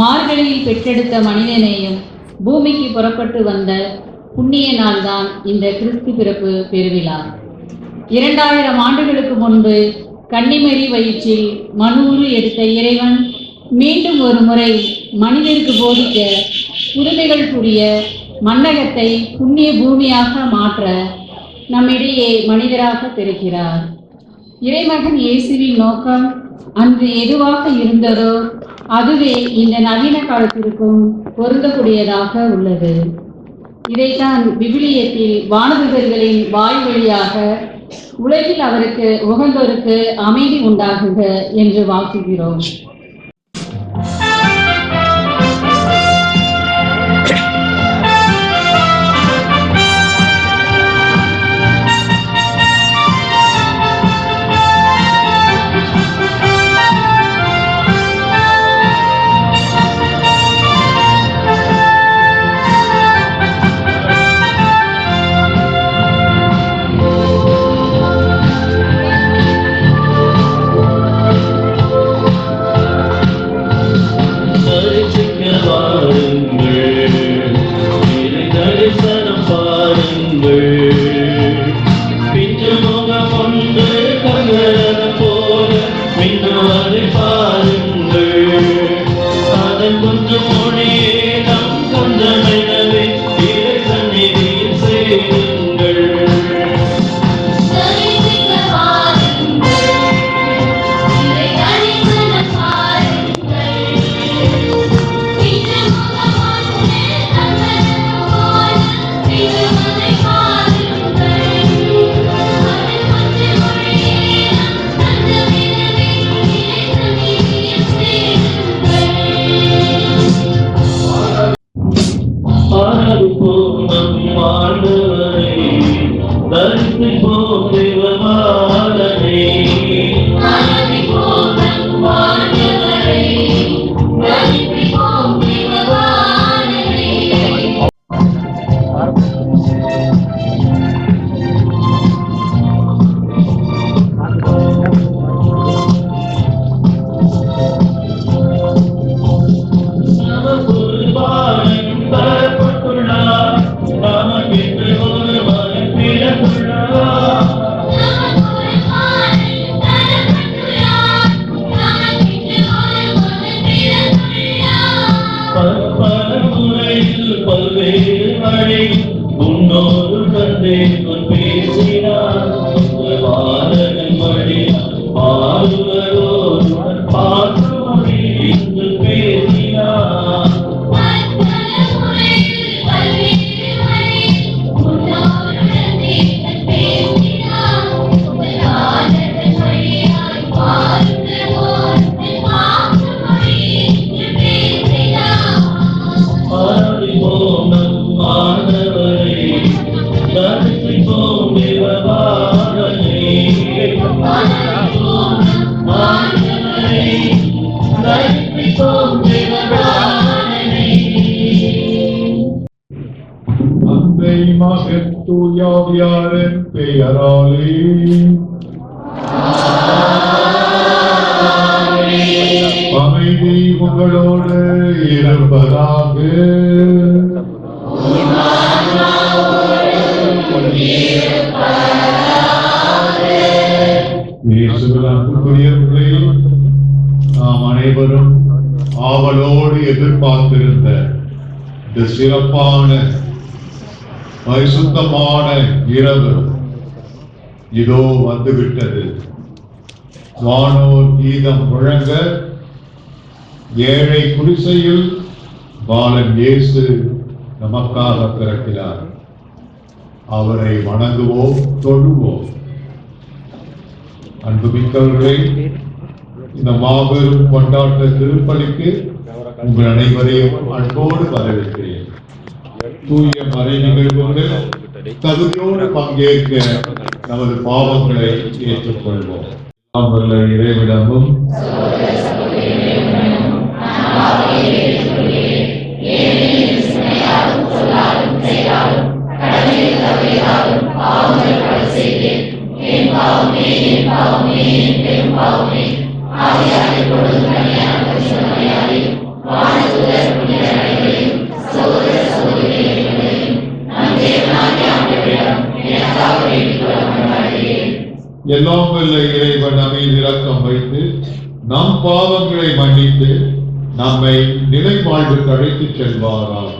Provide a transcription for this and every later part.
மார்கழியில் பெற்றெடுத்த மனிதநேயம் பூமிக்கு புறப்பட்டு வந்த புண்ணிய நாள்தான் இந்த கிறிஸ்து பிறப்பு பெருவிழா. 2000 ஆண்டுகளுக்கு முன்பு கன்னிமரி வயிற்றில் மனூறு எடுத்த இறைவன் மீண்டும் ஒரு முறை மனிதருக்கு போதிக்க புதுமைகள் புரிய மன்னகத்தை புண்ணிய பூமியாக மாற்ற நம்மிடையே மனிதராக பிறக்கிறார். இறைமகன் இயேசுவின் நோக்கம் அன்று எதுவாக இருந்ததோ அதுவே இந்த நவீன காலத்திற்கும் பொருந்தக்கூடியதாக உள்ளது. இதைத்தான் விவிலியத்தில் வானதூதர்களின் வாய் வழியாக உலகில் அவருக்கு உகந்தோருக்கு அமைதி உண்டாகுக என்று வாழ்த்துகிறோம். தூயாவியாரின் பெயராலே அமைதி உங்களோடு இருப்பதாக. இயேசுவிற்குரியவர்களே, நாம் அனைவரும் ஆவலோடு எதிர்பார்த்திருந்த இந்த சிறப்பான பரிசுத்தமான இரவு இதோ வந்துவிட்டது. வானோர் கீதம் முழங்க ஏழை குடிசையில் பாலன் இயேசு நமக்காக பிறக்கிறார். அவரை வணங்குவோம், தொழுவோம். அன்புமிக்கவர்களே, இந்த மாபெரும் கொண்டாட்ட திருப்பலிக்கு உங்கள் அனைவரையும் அன்போடு வரவேற்கிறேன். தூய மறை நிகழ்வுகளில் தகுதியோடு பங்கேற்க நமது பாவங்களை ஏற்றுக்கொள்வோம். இறைவிடமும் எல்லாம் வல்ல இறைவன் நம்மீது இரக்கம் வைத்து நம் பாவங்களை மன்னித்து நம்மை நிலை வாழ்வுக்கு அழைத்துச் செல்வாராக.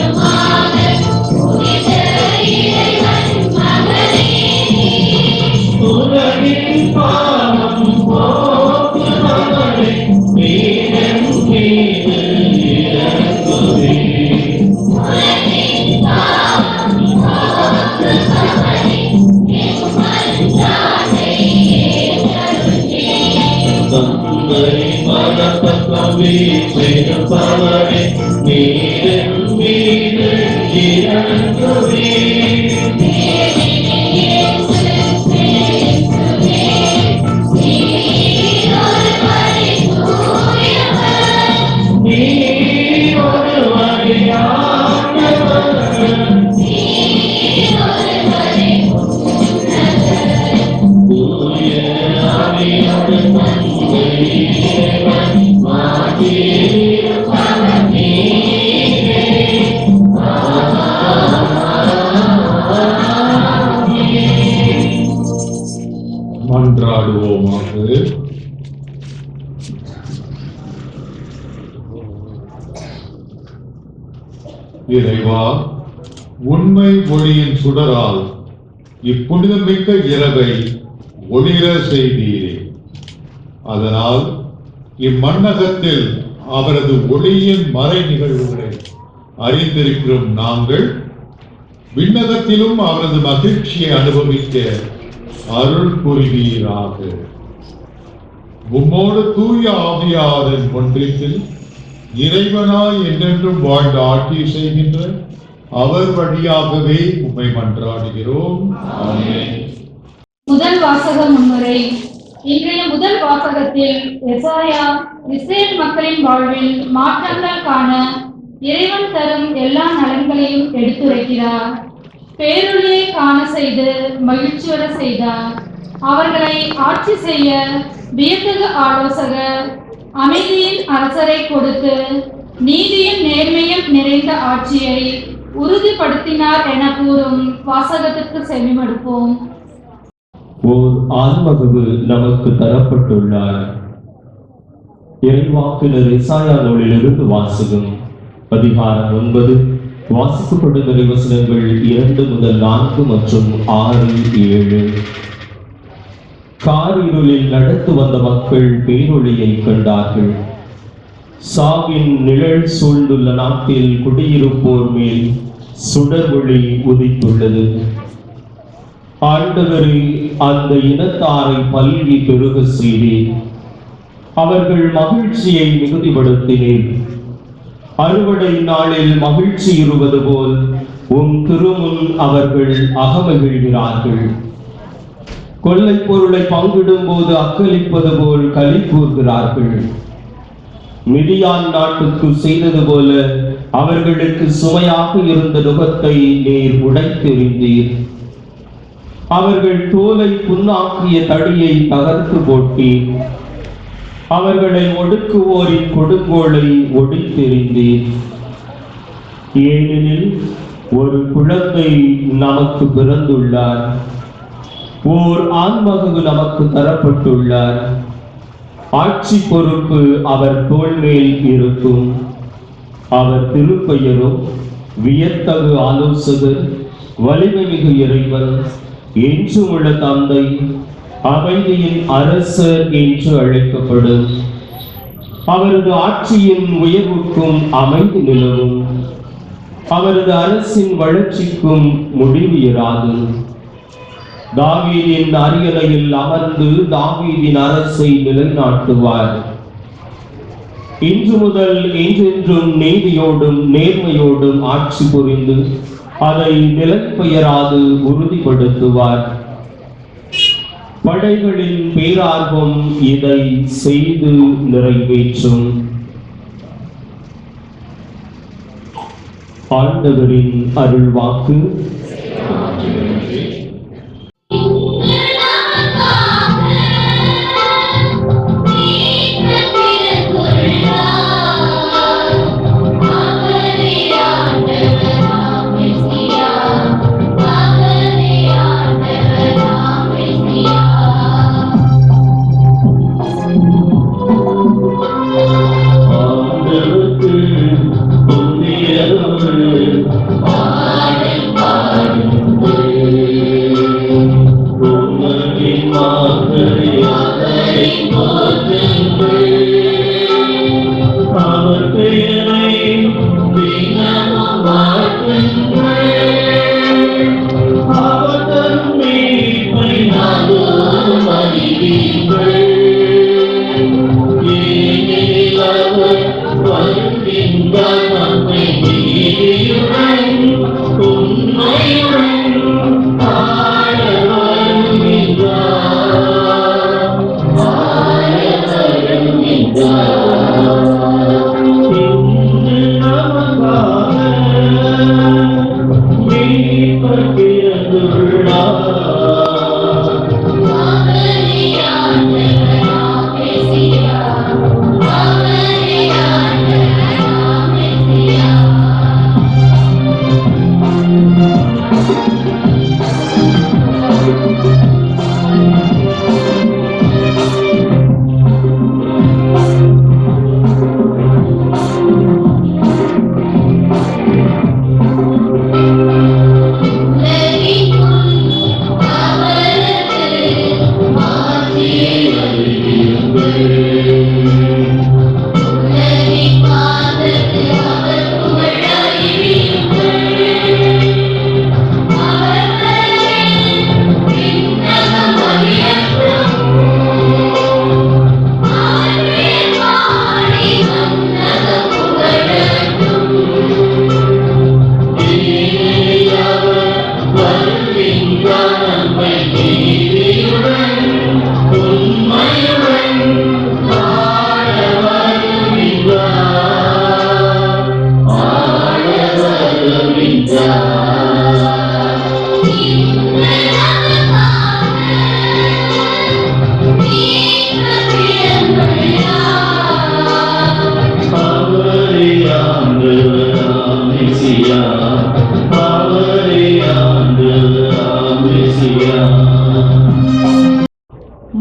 Amen. உங்களின் மனப்பக்கம் வீற்றிருப்பவரே, நீரின் மீது இறங்குவீர். நீர் ஒருவரே ஆண்டவர். தூய ஆவியோடு தந்தை இறைவன் மாற்றியிருப்பவர் நீரே. மன்றாடுவோமாக. இறைவா, உண்மை ஒளியின் சுடரால் இப்புனிதமிக்க இரவை ஒளிர செய்தீரே. அதனால் இம்மண்ணகத்தில் அவரது ஒளியின் மறை நிகழ்வுகளை அறிந்திருக்கிறோம் நாங்கள் விண்ணகத்திலும் அவரது மகிழ்ச்சியை அனுபவிக்க அருள் புரிவீராக. உம்மோடு தூய ஆவியாரின் ஒன்றியத்தில் இறைவனாய் என்றென்றும் வாழ்ந்து ஆட்சி செய்கின்ற அவர் வழியாகவே உம்மை மன்றாடுகிறோம். ஆமென். முதல் வாசக முன்னுரை. இன்றைய முதல் வாசகத்தில் எசாயா இஸ்ரேல் மக்களின் வாழ்வில் மாற்றங்கள் காண இறைவன் தரும் எல்லா நலன்களையும் எடுத்துரைக்கிறார். பேரொழியை காண செய்து மகிழ்ச்சியுற செய்தார். அவர்களை ஆட்சி செய்ய வியத்தகு ஆலோசகர், அமைதியின் அரசரை கொடுத்து நீதியும் நேர்மையும் நிறைந்த ஆட்சியை உறுதிப்படுத்தினார் என கூறும் வாசகத்திற்கு செவிமடுப்போம். ஓர் ஆன்மகவு நமக்கு தரப்பட்டுள்ளார். இறைவாக்கினர் எசாயா நூலிலிருந்து வாசகம். அதிகாரம் 9. வாசிக்கப்படுகிற வசனங்கள் 2 முதல் 4 மற்றும் 6, 7. காரிருளில் நடந்து வந்த மக்கள் பேரொளியை கண்டார்கள். சாவின் நிழல் சூழ்ந்துள்ள நாட்டில் குடியிருப்போர் மேல் சுடர் ஒளி உதித்துள்ளது. ஆண்டவரே, அந்த இனத்தாரை பல்கி பெருக செய்தீர். அவர்கள் மகிழ்ச்சியை மிகுதிப்படுத்தினீர். அறுவடை நாளில் மகிழ்ச்சி இருவது போல் உம் திருமுன் அவர்கள் அகமகிழ்கிறார்கள். கொள்ளை பொருளை பங்கிடும் போது அக்களிப்பது போல் களி கூர்கிறார்கள். மிதியான் நாட்டுக்கு செய்தது போல அவர்களுக்கு சுமையாக இருந்த நுகத்தை நீர் உடைத்தெறிந்தீர். அவர்கள் தோலை புண்ணாக்கிய தடியை தகர்த்து போட்டீர். அவர்களை ஒடுக்குவோரின் கொடுங்கோலை ஒடித்தெறிந்தீர். ஏனெனில் ஒரு குழந்தை நமக்கு பிறந்துள்ளார், ஓர் ஆண்மகவு நமக்கு தரப்பட்டுள்ளார். ஆட்சி பொறுப்பு அவர் தோள் மேல் இருக்கும். அவர் திருப்பெயரும் வியத்தகு ஆலோசகர், வலிமை மிகு இறைவன், என்றுமுள்ள தந்தை, அமைதியின் அரசர் என்று அழைக்கப்படும். அவரது ஆட்சியின் உயர்வுக்கும் அமைதி நிலவும். அவரது அரசின் வளர்ச்சிக்கும் முடிவு இராது. தாவீதின் அரியணையில் அமர்ந்து தாவீதின் அரசை நிலைநாட்டுவார். இன்று முதல் என்றென்றும் நீதியோடும் நேர்மையோடும் ஆட்சி புரிந்து அதை நிலைப்பெயராது உறுதிப்படுத்துவார். படைகளின் பேரார்வம் இதை செய்து நிறைவேற்றும். ஆண்டவரின் அருள்வாக்கு.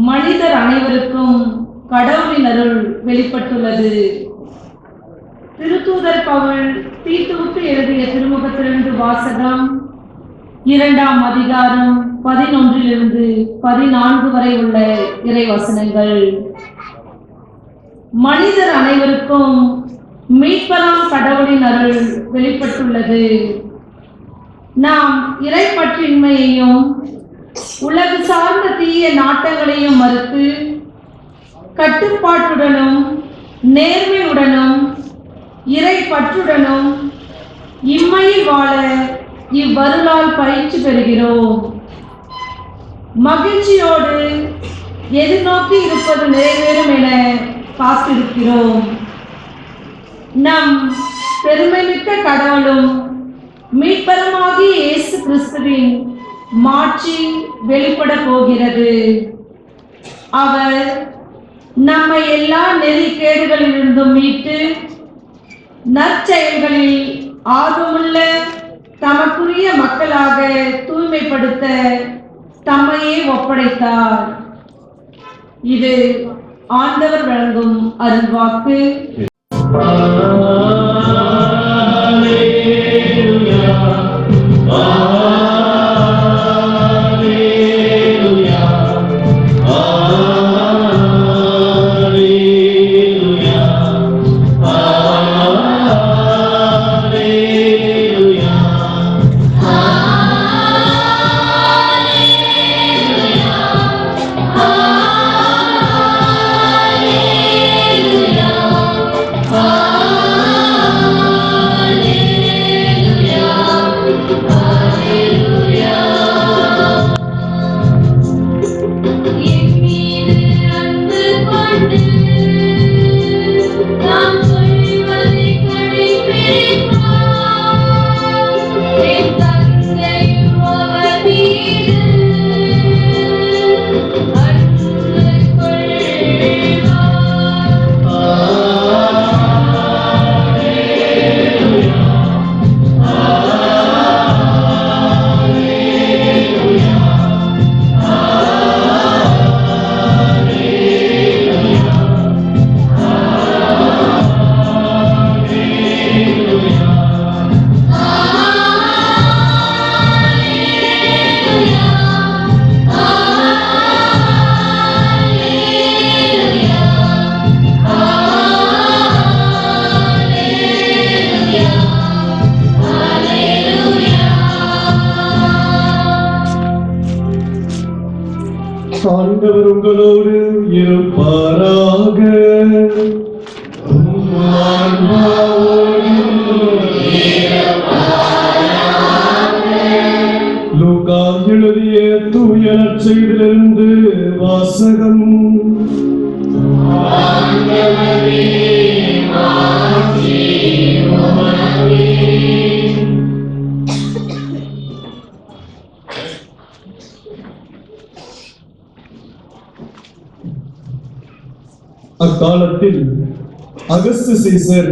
மனிதர் அனைவருக்கும் கடவுளின் அருள் வெளிப்பட்டுள்ளது. திருத்தூதர் பவுல் தீத்துவுக்கு எழுதிய திருமுகத்திலிருந்து வாசகம். 2ஆம் அதிகாரம் 11 14 வரை உள்ள இறைவசனங்கள். மனிதர் அனைவருக்கும் மீட்பராம் கடவுளின் அருள் வெளிப்பட்டுள்ளது. நாம் இறைப்பற்றின்மையையும் உலகு சார்ந்த தீய நாட்டங்களையும் மறுத்து கட்டுப்பாட்டுடனும் நேர்மையுடனும் இறை பற்றுடனும் இம்மையில் வாழ இவ்வருளால் பயிற்சி பெறுகிறோம். மகிழ்ச்சியோடு எதிர்நோக்கி இருப்பது நிறைவேறும் என காத்திருக்கிறோம். நம் பெருமைமிக்க கடவுளும் மீட்பருமாகிய இயேசு கிறிஸ்துவின் மாட்சி வெளிப்பட போகிறது. அவர் நம்மை எல்லா நெறிக்கேடுகளிலிருந்தும் மீட்டு நற்செயல்களில் ஆர்வமுள்ள தமக்குரிய மக்களாக தூய்மைப்படுத்த தம்மையே ஒப்படைத்தார். இது ஆண்டவர் வழங்கும் அருள்வாக்கு. ஆண்டவர் உங்களோடு இருப்பாராக. லூக்கா எழுதிய தூய நற்செய்தியிலிருந்து வாசகம். அக்காலத்தில் அகஸ்து சீசர்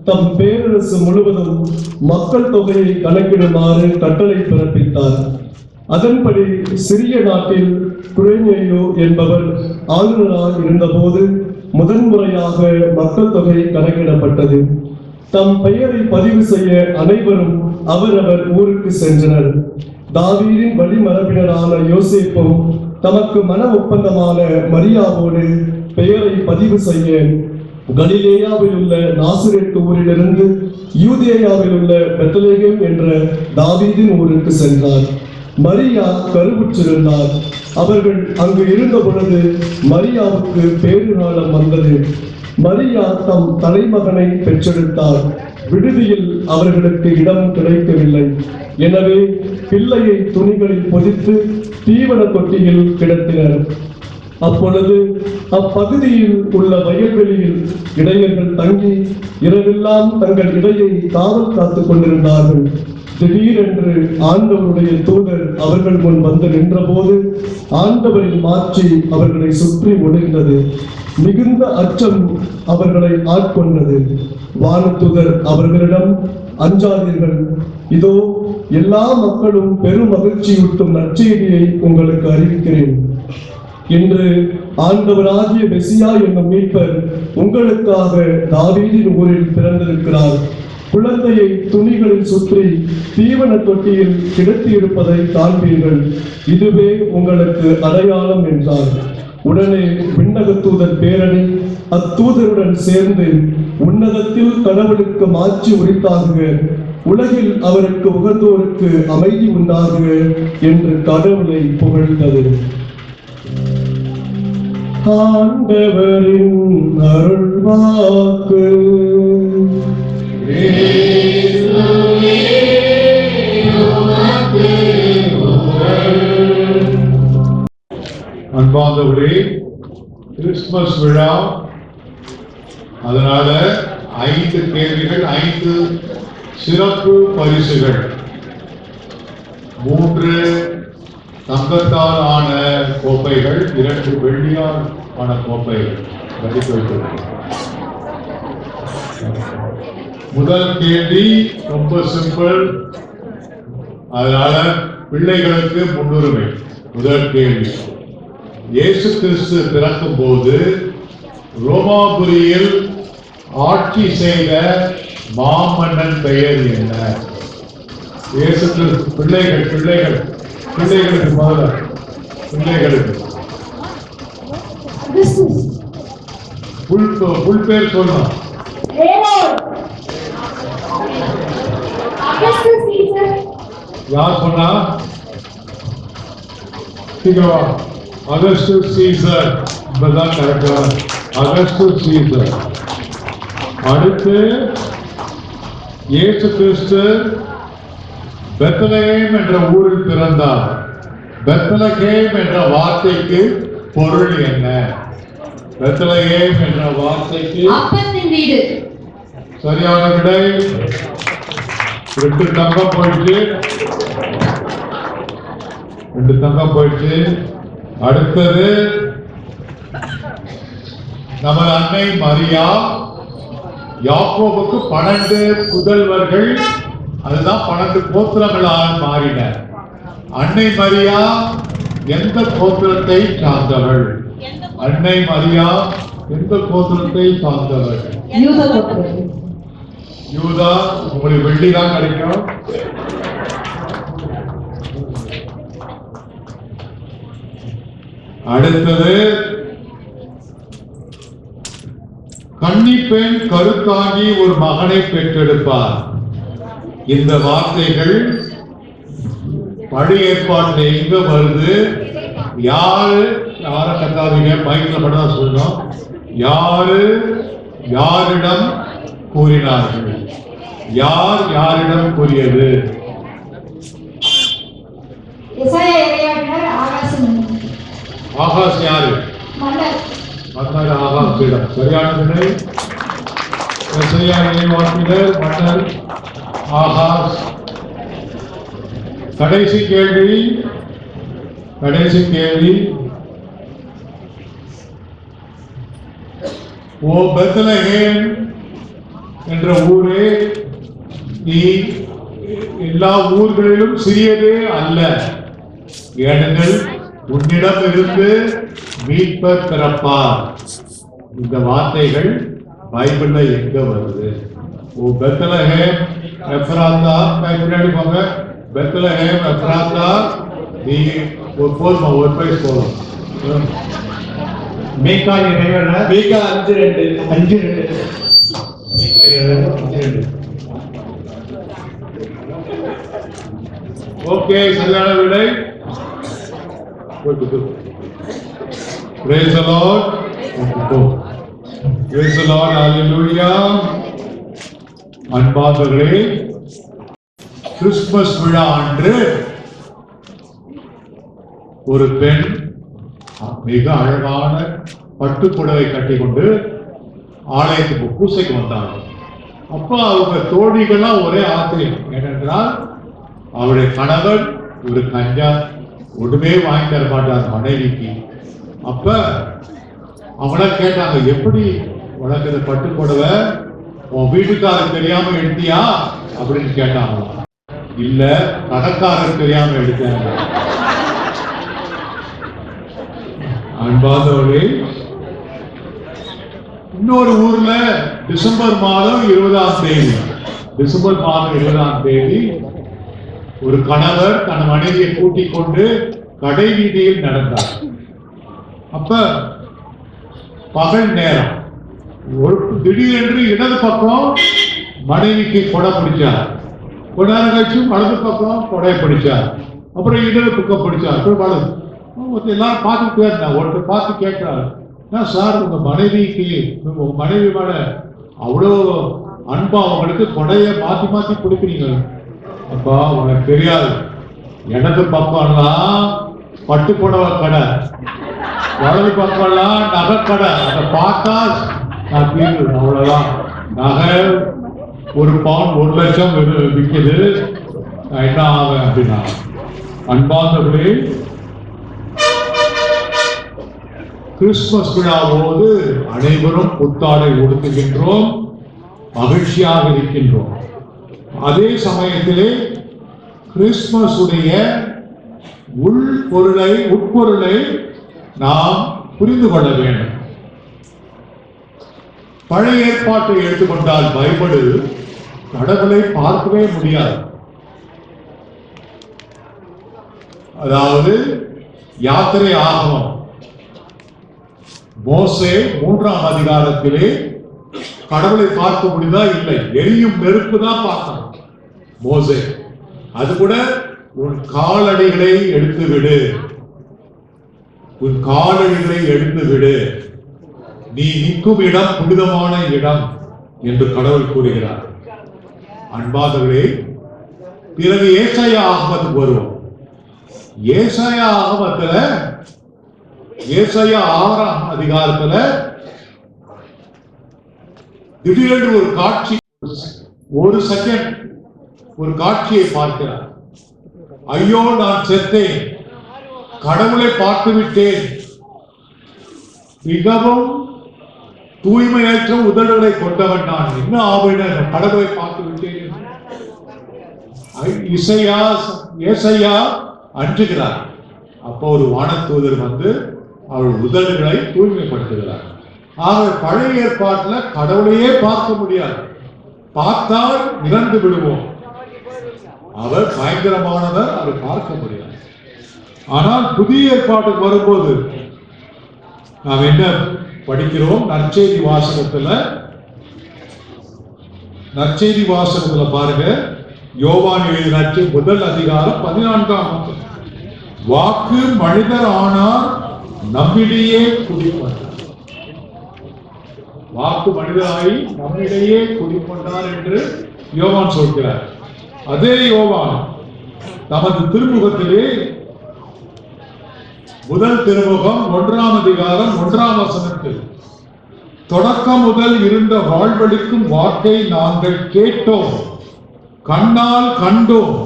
தம் பேரரசு முழுவதும் மக்கள் தொகையை கணக்கிடுமாறு கட்டளை பிறப்பித்தார். அதன்படி சிறிய நாட்டில் குரேனியோ என்பவர் ஆளுநராக இருந்தபோது முதன்முறையாக மக்கள் தொகை கணக்கிடப்பட்டது. தம் பெயரை பதிவு செய்ய அனைவரும் அவரவர் ஊருக்கு சென்றனர். தாவீதின் வழிமரபினரான யோசேப்பும் தமக்கு மன ஒப்பந்தமான மரியாவோடு பெயரை பதிவு செய்ய கலிலேயாவில் உள்ள நாசரேத் ஊரிலிருந்து யூதேயாவில் உள்ள பெத்லகேம் என்ற தாவீதின் ஊருக்கு சென்றார். மரியா கருவுற்றிருந்தார். அவர்கள் அங்கு இருந்த பொழுது மரியாவுக்கு பேறுகாலம் வந்தது. மரியா தம் தலைமகனை பெற்றெடுத்தார். விடுதியில் அவர்களுக்கு இடம் கிடைக்கவில்லை. எனவே பிள்ளையை துணிகளில் பொதித்து தீவன தொட்டியில் கிடத்தினர். அப்பொழுது அப்பகுதியில் உள்ள வயல்வெளியில் இடையர்கள் தங்கி இரவெல்லாம் தங்கள் இடையை காவல் காத்துக் கொண்டிருந்தார்கள். திடீரென்று ஆண்டவருடைய தூதர் அவர்கள் முன் வந்து நின்றபோது ஆண்டவரின் மாட்சி அவர்களை சுற்றி ஒளிர்ந்தது. மிகுந்த அச்சம் அவர்களை ஆட்கொண்டது. வானதூதர் அவர்களிடம், அஞ்சாதீர்கள், இதோ எல்லா மக்களும் பெரும் மகிழ்ச்சியூட்டும் நற்செய்தியை உங்களுக்கு அறிவிக்கிறேன். இன்று ஆண்டவராகிய மெசியா என்னும் மீட்பர் உங்களுக்காக தாவீதின் ஊரில் பிறந்திருக்கிறார். குழந்தையை துணிகளில் சுற்றி தீவன தொட்டியில் கிடத்தியிருப்பதை காண்பீர்கள். இதுவே உங்களுக்கு அடையாளம் என்றார். உடனே விண்ணக தூதர் பேரணி அத்தூதருடன் சேர்ந்து உன்னதத்தில் கடவுளுக்கு மாட்சி உரித்தாகுக, உலகில் அவருக்கு உகந்தோருக்கு அமைதி உண்டாகுக என்று கடவுளை புகழ்ந்தது. ஆண்டவரின் அருள்வாக்கு. அன்பார்ந்தவர்களே, கிறிஸ்துமஸ் விழா, அதனால 5 கேள்விகள், 5 சிறப்பு பரிசுகள், 3 தங்கத்தால் ஆன கோப்பைகள், 2 வெள்ளியால் ஆன கோப்பைகள் பதித்து வைத்திருக்கிறோம். முதல் கேள்வி ரொம்ப சிம்பிள், அதனால பிள்ளைகளுக்கு முன்னுரிமை. முதல் கேள்வி, இயேசு கிறிஸ்து பிறக்கும் போது ரோமாபுரியில் ஆட்சி செய்த மாமன்னன் பெயர் என்ன? இயேசு கிறிஸ்து பிள்ளைகளுக்கு முதல்ல பிள்ளைகளுக்கு புல் பேர் சொல்லணும். யார் சொன்னா? Augustus Caesar. இப்பதான் கரெக்டா, அகஸ்டஸ் சீசர். அடுத்து இயேசு கிறிஸ்து பெத்லகேம் என்ற ஊரில் பிறந்தார். பெத்லகேம் என்ற வார்த்தைக்கு பொருள் என்ன? பெத்லகேம் என்ற வார்த்தைக்கு அப்பத்தின் வீடு. சரியான விடை. 2 தங்கம் போயிடுச்சு, 2 தங்கம் போயிடுச்சு. அடுத்தது நமது அன்னை மரியா, யாக்கோபுக்கு 12 புதல்வர்கள், அதுதான் 12 கோத்திரங்களாக மாறின. அன்னை மரியா எந்த கோத்திரத்தை சார்ந்தவள்? அன்னை மரியா எந்த கோத்திரத்தை சார்ந்தவள்? யூதா. உங்களுக்கு வெள்ளி தான் கிடைக்கும். அடுத்தது, கன்னிப்பெண் கருத்தாங்கி ஒரு மகனை பெற்றெடுப்பார். இந்த வார்த்தைகள் பழைய ஏற்பாட்டில் எங்க வருது? யார கத்தாதீங்க, மைக்ல மட்டும் சொல்லணும். யாரிடம் கூறினார்கள்? யாரிடம் கூறியது? ஆகாஷ் யாரு? மன்னர் ஆகாஷிடம். சரியான விடை. மன்னர் ஆகாஷ். கடைசி கேள்வி. ஓ பெத்லகேம் என்ற ஊரே, நீ எல்லா ஊர்களிலும் சிறியதே அல்ல, ஏனெனில் உன்னிடம் இருந்து மீட்பர் பிறப்பார். இந்த வார்த்தைகள் பைபிள்ல எங்க வருது? ஓ பெத்லகேம் எப்ராத்தா, பின்னாடி போங்க. பெத்லகேம் எப்ராத்தா, நீ போதுமா, ஒரு பிரைஸ் போதும். மீகா இறைவன மீகா 5:2. 5-2. மீகா 5:2. ஓகே, சரியான விடை. Praise the Lord. Praise the Lord. Hallelujah. அன்பார்ந்தவர்களே, கிறிஸ்துமஸ் விழா அன்று ஒரு பெண் மிக அழகான பட்டுப்புடவை கட்டி கொண்டு ஆலயத்துக்கு பூசைக்கு வந்தாங்க. அப்ப அவங்க தோழிகள்லாம் ஒரே ஆச்சரியம். ஏனென்றால் அவருடைய கணவர் ஒரு கஞ்சா ஒன்றுமே வாங்கி தர மாட்டார் மனைவிக்கு. அப்ப அவங்கள கேட்டாங்க, எப்படி உனக்கு இந்த பட்டுப்புடவை உன் வீட்டுக்காரருக்கு தெரியாம எடுத்தியா அப்படின்னு கேட்டாங்க. இல்ல, கடைக்காரருக்கு தெரியாம எடுத்தாங்க. அன்பாதவர்களே, இன்னொரு ஊர்ல டிசம்பர் மாதம் 20ஆம் தேதி ஒரு கணவர் தன் மனைவியை கூட்டிக் கொண்டு கடை வீதியில் நடந்தார். அப்ப பகல் நேரம், ஒரு திடீரென்று இடது பக்கம் மனைவிக்கு கொடை பிடிச்சார். கொஞ்ச நேரம் கழிச்சு வலது பக்கம் கொடையை பிடிச்சார். அப்புறம் இடது பக்கம் பிடிச்சார். அப்புறம் வலது. எல்லாரும் பார்த்துட்டு இருந்தாங்க. ஒருத்தர் பார்த்து கேட்கிறார், சார் உங்க மனைவிக்கு உங்க மனைவி மேல அவ்வளோ அன்பா அவங்களுக்கு கொடையை மாத்தி மாத்தி பிடிக்கிறீங்க. அப்பா உனக்கு தெரியாது, இடது பக்கம்லாம் பட்டு புடவை கடை, வலது பக்கம்லாம் நகை கடை. அதை பார்த்தா நான் தீர்வு. அவ்வளவுதான். நகை ஒரு பவுன் 1 லட்சம் விற்குது. என்ன ஆகும் அப்படின்னா, அன்பார்ந்தவர்களே, கிறிஸ்துமஸ் விழாவோடு அனைவரும் புத்தாடை உடுத்துகின்றோம், மகிழ்ச்சியாக இருக்கின்றோம். அதே சமயத்திலே கிறிஸ்துமஸ் உடைய உட்பொருளை நாம் புரிந்து கொள்ள வேண்டும். பழைய ஏற்பாட்டை எடுத்துக்கொண்டால் பைபிள் கடவுளை பார்க்கவே முடியாது. அதாவது யாத்திரை ஆகமம் மோசே 3ஆம் அதிகாரத்திலே கடவுளை பார்க்க முடியுதா? இல்லை. எரியும் நெருப்பு தான் பார்த்தான் மோசே. அது கூட உன் காலடிகளை எடுத்து விடு, உன் காலடிகளை எடுத்து விடு, நீ நிற்கும் இடம் புனிதமான இடம் என்று கடவுள் கூறுகிறார். அன்பாதவர்களே, பிறகு ஏசாயா ஆகமத்துக்கு வருவோம். ஏசாயா ஆகமத்துல ஏசாயா 6ஆம் அதிகாரத்துல திடீரென்று ஒரு காட்சி, ஒரு செகண்ட் ஒரு காட்சியை பார்க்கிறார். ஐயோ நான் செத்தேன், கடவுளை பார்த்து விட்டேன், மிகவும் தூய்மையற்ற உதடுகளை கொண்டவன் நான், என்ன ஆவேன கடவுளை பார்த்து விட்டேன். ஏசாயா அஞ்சுகிறார். அப்போ ஒரு வானதூதர் வந்து அவள் உதடுகளை தூய்மைப்படுத்துகிறார். ஆக பழைய ஏற்பாட்டில் கடவுளையே பார்க்க முடியாது, பார்த்தால் இறந்து விடுவோம். அவர் பயங்கரமானவர், அவர் பார்க்க முடியாது. ஆனால் புதிய ஏற்பாட்டுக்கு வரும்போது நாம் என்ன படிக்கிறோம்? நற்செய்தி வாசகத்துல பாருங்க, யோவான் எழுதிய நற்செய்தி 1 அதிகாரம் 14ஆம் வசனம். வாக்கு மனிதர் ஆனார், நம்மிடையே குடிக்கொண்டார். வாக்கு மனிதராகி நம்மிடையே குடிக்கொண்டார் என்று யோவான் சொல்கிறார். அதே யோவான் தமது திருமுகத்திலே முதல் திருமுகம் 1ஆம் அதிகாரம் 1ஆம் வசனத்தில், தொடக்கம் முதல் இருந்த வாழ்வழிக்கும் வாக்கை நாங்கள் கேட்டோம், கண்ணால் கண்டோம்,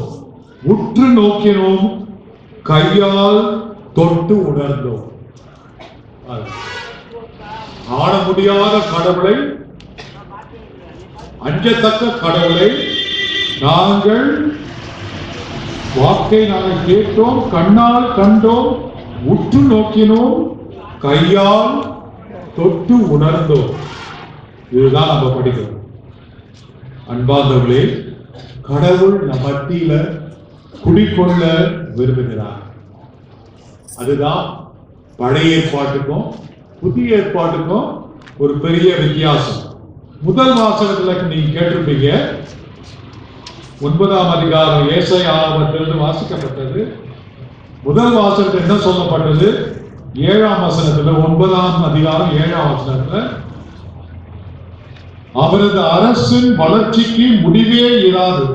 உற்று நோக்கினோம், கையால் தொட்டு உணர்ந்தோம். காண முடியாத கடவுளை, அஞ்சத்தக்க கடவுளை நாங்கள் வாக்கை நாங்கள் கேட்டோம், கண்ணால் கண்டோம், உற்று நோக்கினோம், கையால் தொட்டு உணர்ந்தோம். இதுதான் நம்ம படிக்கிறோம். அன்பார்ந்தவர்களே, கடவுள் நம் மத்தியில குடிக்கொள்ள விரும்புகிறார். அதுதான் பழைய ஏற்பாட்டுக்கும் புதிய ஏற்பாட்டுக்கும் ஒரு பெரிய வித்தியாசம். முதல் வாசகத்துல நீங்க கேட்டிருப்பீங்க, 9ஆம் அதிகாரம் ஏசாயா ஆகமத்திலிருந்து வாசிக்கப்பட்டது. முதல் வாசகத்தில் என்ன சொல்லப்பட்டது? 7ஆம் வசனத்துல, 9ஆம் அதிகாரம் 7ஆம் வசனத்துல, அவரது அரசின் வளர்ச்சிக்கு முடிவே இராது,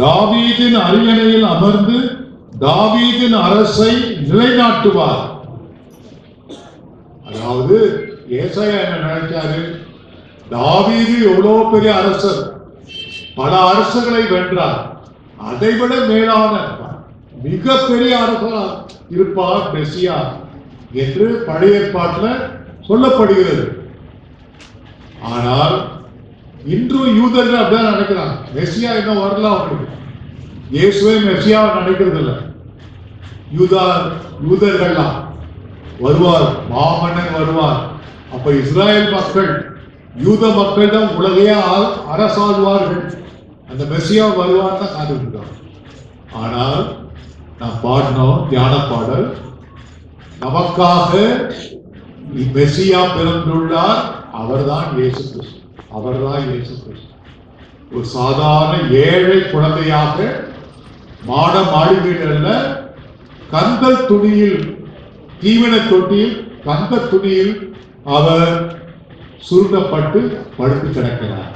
தாவீதின் அரியணையில் அமர்ந்து தாவீதின் அரசை நிலைநாட்டுவார். அதாவது ஏசாயா என்ன நினைச்சாரு? தாவீது எவ்வளவு பெரிய அரசர், பல அரசர்களை வென்றார், அதைவிட மேலான மிகப்பெரிய அரசர் இருப்பார் மெசியா என்று பழைய ஏற்பாட்டில் சொல்லப்படுகிறது. ஆனால் இன்றும் யூதர்கள் அப்படிதான் நினைக்கிறாங்க. மெசியா இன்னும் வரல, அவங்களுக்கு இயேசுவே மெசியாவை நினைக்கிறது இல்லை. யூதர்கள்லாம் வருவார், மாமன்னன் வருவார், அப்ப இஸ்ராயல் மக்கள், யூத மக்கள் தான் உலகையே அரசாழ்வார்கள், அந்த மெசியா வருவார் தான் காத்துக்கிட்டோம். ஆனால் நாம் பாடினோம் தியான பாடல், நமக்காக மெசியா பிறந்துள்ளார், அவர்தான் இயேசு கிறிஸ்து, அவர்தான் இயேசு கிறிஸ்து. ஒரு சாதாரண ஏழை குழந்தையாக மாட மாளிகையில் கந்தல் துணியில், தீவன தொட்டியில் கந்த துணியில் அவர் சுருட்டப்பட்டு படுத்து கிடக்கிறார்.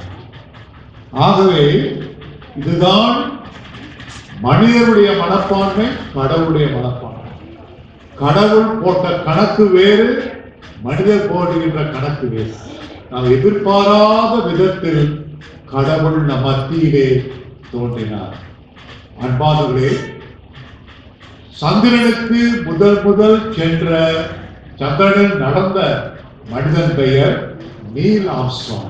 ஆகவே இதுதான் மனிதனுடைய மனப்பான்மை, கடவுளுடைய மனப்பான்மை. கடவுள் போட்ட கணக்கு வேறு, மனிதர் போடுகின்ற கணக்கு வேறு. நாம் எதிர்பாராத விதத்தில் கடவுள் நம் மத்தியிலே தோன்றினார். அன்பானவர்களே, சந்திரனுக்கு முதல் சென்ற, சந்திரனில் நடந்த மனிதன் பெயர் நீல் ஆம்ஸ்ட்ராங்.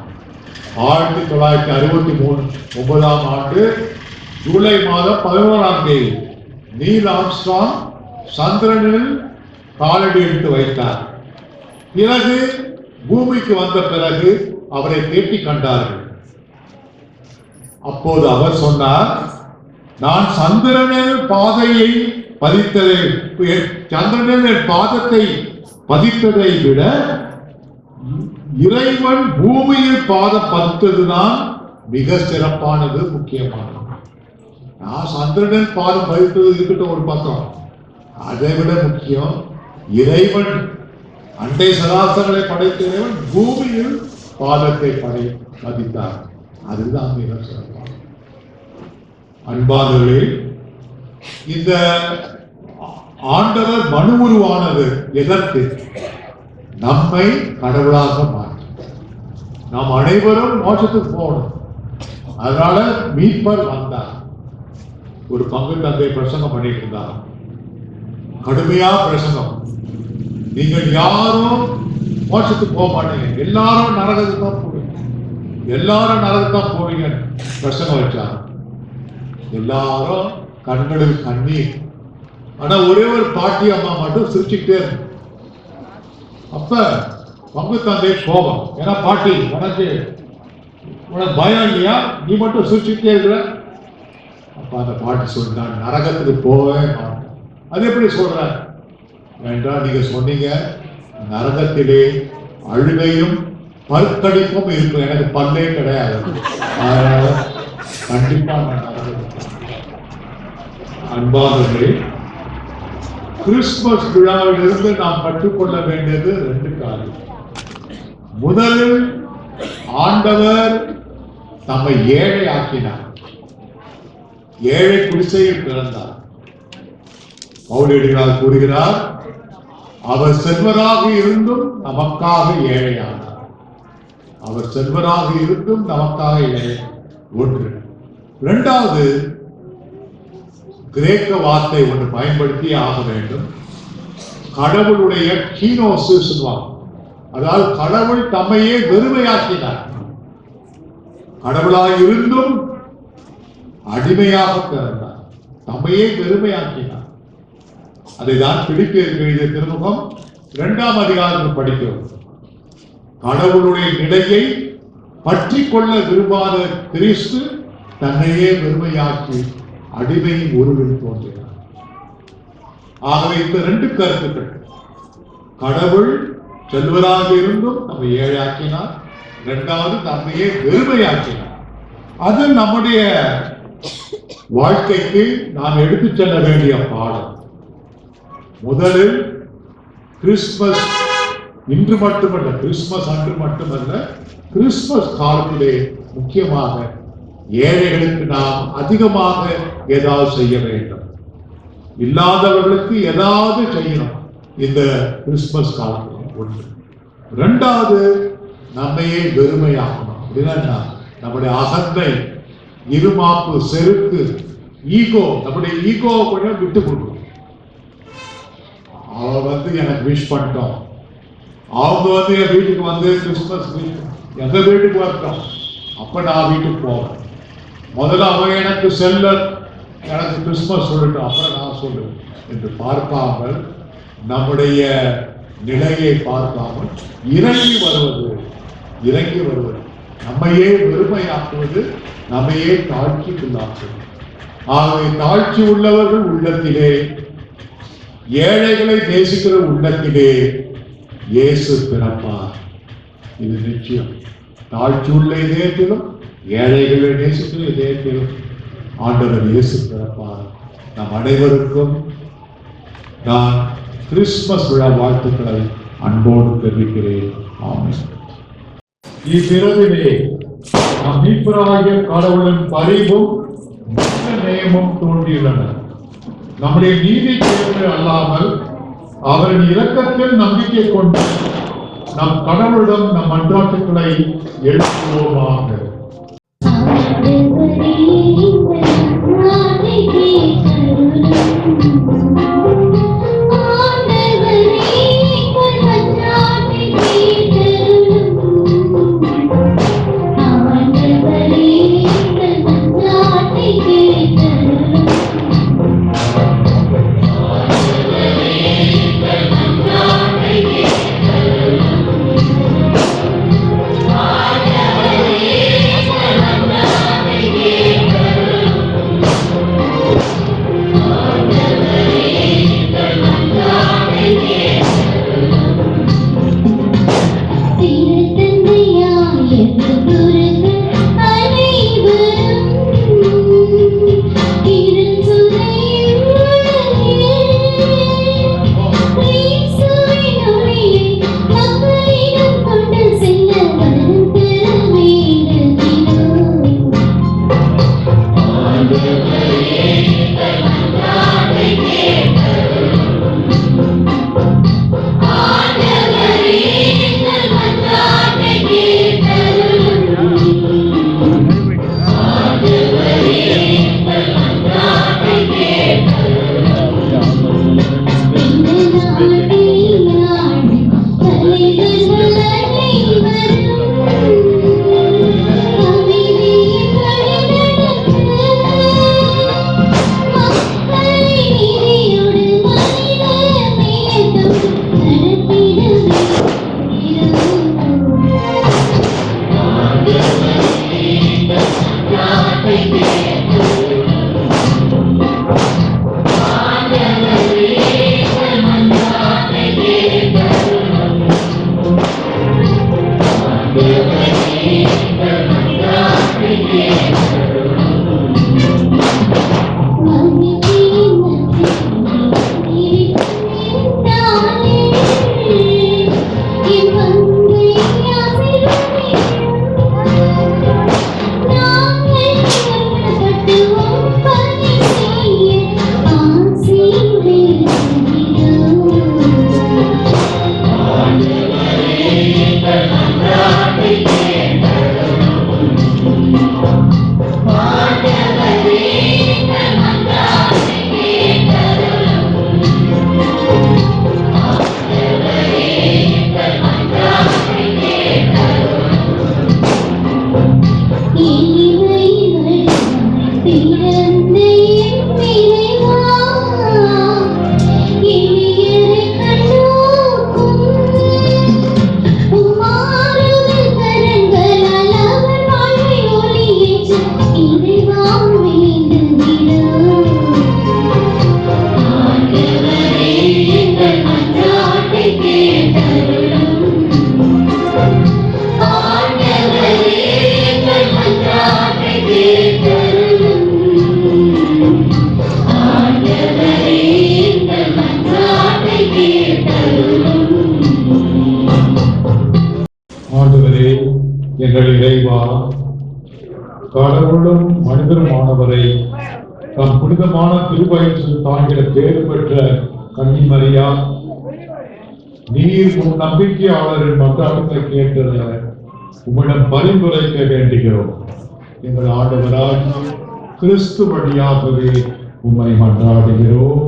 1963 9ஆம் ஆண்டு ஜூலை மாதம் 11ஆம் தேதி நீல் ஆம்ஸ்ட்ராங் சந்திரனில் காலடி எடுத்து வைத்தார். பிறகு பூமிக்கு வந்த பிறகு அவரை தேட்டி கண்டார்கள். அப்போது அவர் சொன்னார், நான் சந்திரனில் பாதையை பதித்ததை, சந்திரனில் பாதத்தை பதித்ததை விட இறைவன் பூமியில் பாதம் பதித்ததுதான் மிக சிறப்பானது, முக்கியமானது. நான் சந்திரனில் பாதம் பதித்தது இருக்கட்டும் ஒரு பக்கம், அதை விட முக்கியம் இறைவன், அண்டை சராசரங்களை படைத்த இறைவன் பூமியில் பாதத்தை பதித்தார், அதுதான் மிக சிறப்பானது. அன்பானவர்களே, இந்த ஆண்டவர் மனு உருவானது எதற்கு? நம்மை கடவுளாக மாற்ற. நாம் அனைவரும் மோட்சத்துக்கு போகணும், அதனால மீட்பர் வந்தார். ஒரு பங்கு தந்தை பிரசங்கம் பண்ணிட்டு இருந்தார், கடுமையா பிரசங்கம். நீங்கள் யாரும் மோட்சத்துக்கு போக மாட்டீங்க, எல்லாரும் நரகத்துக்கு தான் போவீங்க, எல்லாரும் நரகத்துக்கு தான் போவீங்க பிரசங்கம் வச்சார். எல்லாரும் கண்களில் கண்ணீர். ஆனா ஒரே ஒரு பாட்டி அம்மா மட்டும் சிரிச்சுக்கிட்டே இருக்கும். அப்ப பங்கு தந்தை கோபம், ஏன்னா பாட்டி உனக்கு பயம் இல்லையா, நீ மட்டும் சிரிச்சுக்கிட்டே இருக்கிற. அப்ப அந்த பாட்டி சொல்றான், நரகத்துக்கு போகவே மாட்டேன். அது எப்படி சொல்ற என்றால், நீங்க சொன்னீங்க நரகத்திலே அழுகையும் பற்கடிப்பும் இருக்கும், எனக்கு பல்லே கிடையாது, அதனால கண்டிப்பா நான் நரகத்துக்கு. அன்பானவர்களே, கிறிஸ்துமஸ் விழாவிலிருந்து நாம் கற்றுக்கொள்ள வேண்டியது 2 காரியம். முதலில் ஆண்டவர் நம்மை ஏழை ஆக்கினார், ஏழை குடிசையில் பிறந்தார். பவுலடிகளார் கூறுகிறார், அவர் செல்வராக இருந்தும் நமக்காக ஏழையானார். அவர் செல்வராக இருந்தும் நமக்காக ஏழை. ஒன்று. இரண்டாவது, கிரேக்க வார்த்தை ஒன்று பயன்படுத்தி ஆக வேண்டும். கடவுளுடைய கீனோசு சொல்வாங்க, அதாவது கடவுள் தம்மையே வெறுமையாக்கினார். கடவுளாக இருந்தும் அடிமையாக பிறந்தார், தம்மையே வெறுமையாக்கினார். அதைதான் பிலிப்பியருக்கு எழுதிய திருமுகம் 2ஆம் அதிகாரத்தில் படிக்கிறோம். கடவுளுடைய நிலையை பற்றி கொள்ள விரும்பாத கிறிஸ்து தன்னையே வெறுமையாக்கி அடிமையின் உருவில் தோன்றினார். ஆகவே இந்த ரெண்டு கருத்துக்கள், கடவுள் செல்வராக இருந்தும் நம்ம ஏழையாக்கினார், இரண்டாவது நம்மையே வெறுமையாக்கினார். அது நம்முடைய வாழ்க்கைக்கு நாம் எடுத்துச் செல்ல வேண்டிய பாடம். முதலில் கிறிஸ்துமஸ் இன்று மட்டுமல்ல, கிறிஸ்துமஸ் அன்று மட்டுமல்ல, கிறிஸ்துமஸ் காலத்திலே முக்கியமாக ஏழைகளுக்கு நாம் அதிகமாக ஏதாவது செய்ய வேண்டும். இல்லாதவர்களுக்கு ஏதாவது செய்யணும் இந்த கிறிஸ்துமஸ் காலத்தில். ஒன்று. இரண்டாவது, நம்மையே வெறுமையாக்கணும். அப்படின்னா நம்முடைய அகந்தை, இருமாப்பு, செருக்கு, ஈகோ, நம்முடைய ஈகோவை கொஞ்சம் விட்டு கொடுக்கணும். அவ எனக்கு விஷ் பண்ணிட்டோம், அவங்க என் வீட்டுக்கு கிறிஸ்துமஸ் எங்க வீட்டுக்கு வரட்டும், அப்ப நான் வீட்டுக்கு போவேன். முதல்ல அவங்க எனக்கு எனக்கு கிறிஸ்துமஸ் சொல்லட்டும், அப்புறம் நான் சொல்லுவேன் என்று பார்க்காமல், நம்முடைய நிலையை பார்க்காமல் இறங்கி வருவது, நம்மையே வெறுமையாக்குவது, நம்மையே தாழ்ச்சிக்குள்ளாக்குவது. ஆகவே தாழ்ச்சி உள்ளவர்கள் உள்ளத்திலே, ஏழைகளை நேசிக்கிற உள்ளத்திலே இயேசு பிறப்பார். இது நிச்சயம். தாழ்ச்சி உள்ள இதயத்திலும் ஏழைகளை நேசிக்கிற இதயத்திலும் ஆண்டவர் இயேசு பிறப்பார். நம் அனைவருக்கும் நான் கிறிஸ்துமஸ் விழா வாழ்த்துக்களை அன்போடு தெரிவிக்கிறேன். ஆமென். இவ்விரவிலே நம் மீட்பராகிய கடவுளின் பரிவும் நேயமும் தோன்றியுள்ளன. நம்முடைய நீதி செயல்கள் அல்லாமல் அவரின் இரக்கத்தில் நம்பிக்கை கொண்டு நம் கடவுளிடம் நம் மன்றாட்டுக்களை எழுப்புவோமாக. எங்கள் இறைவா, கடவுளும் மனிதருமானவரை தம் புனிதமான திருவயிற்றில் தாங்கிட பேறு பெற்ற கன்னிமரியா, நீர் உன் நம்பிக்கையாளரின் மன்றாட்டத்தை கேட்டத உம்மிடம் பரிந்துரைக்க வேண்டுகிறோம். எங்கள் ஆண்டவராகிய கிறிஸ்து வழியாகவே உம்மை மன்றாடுகிறோம்.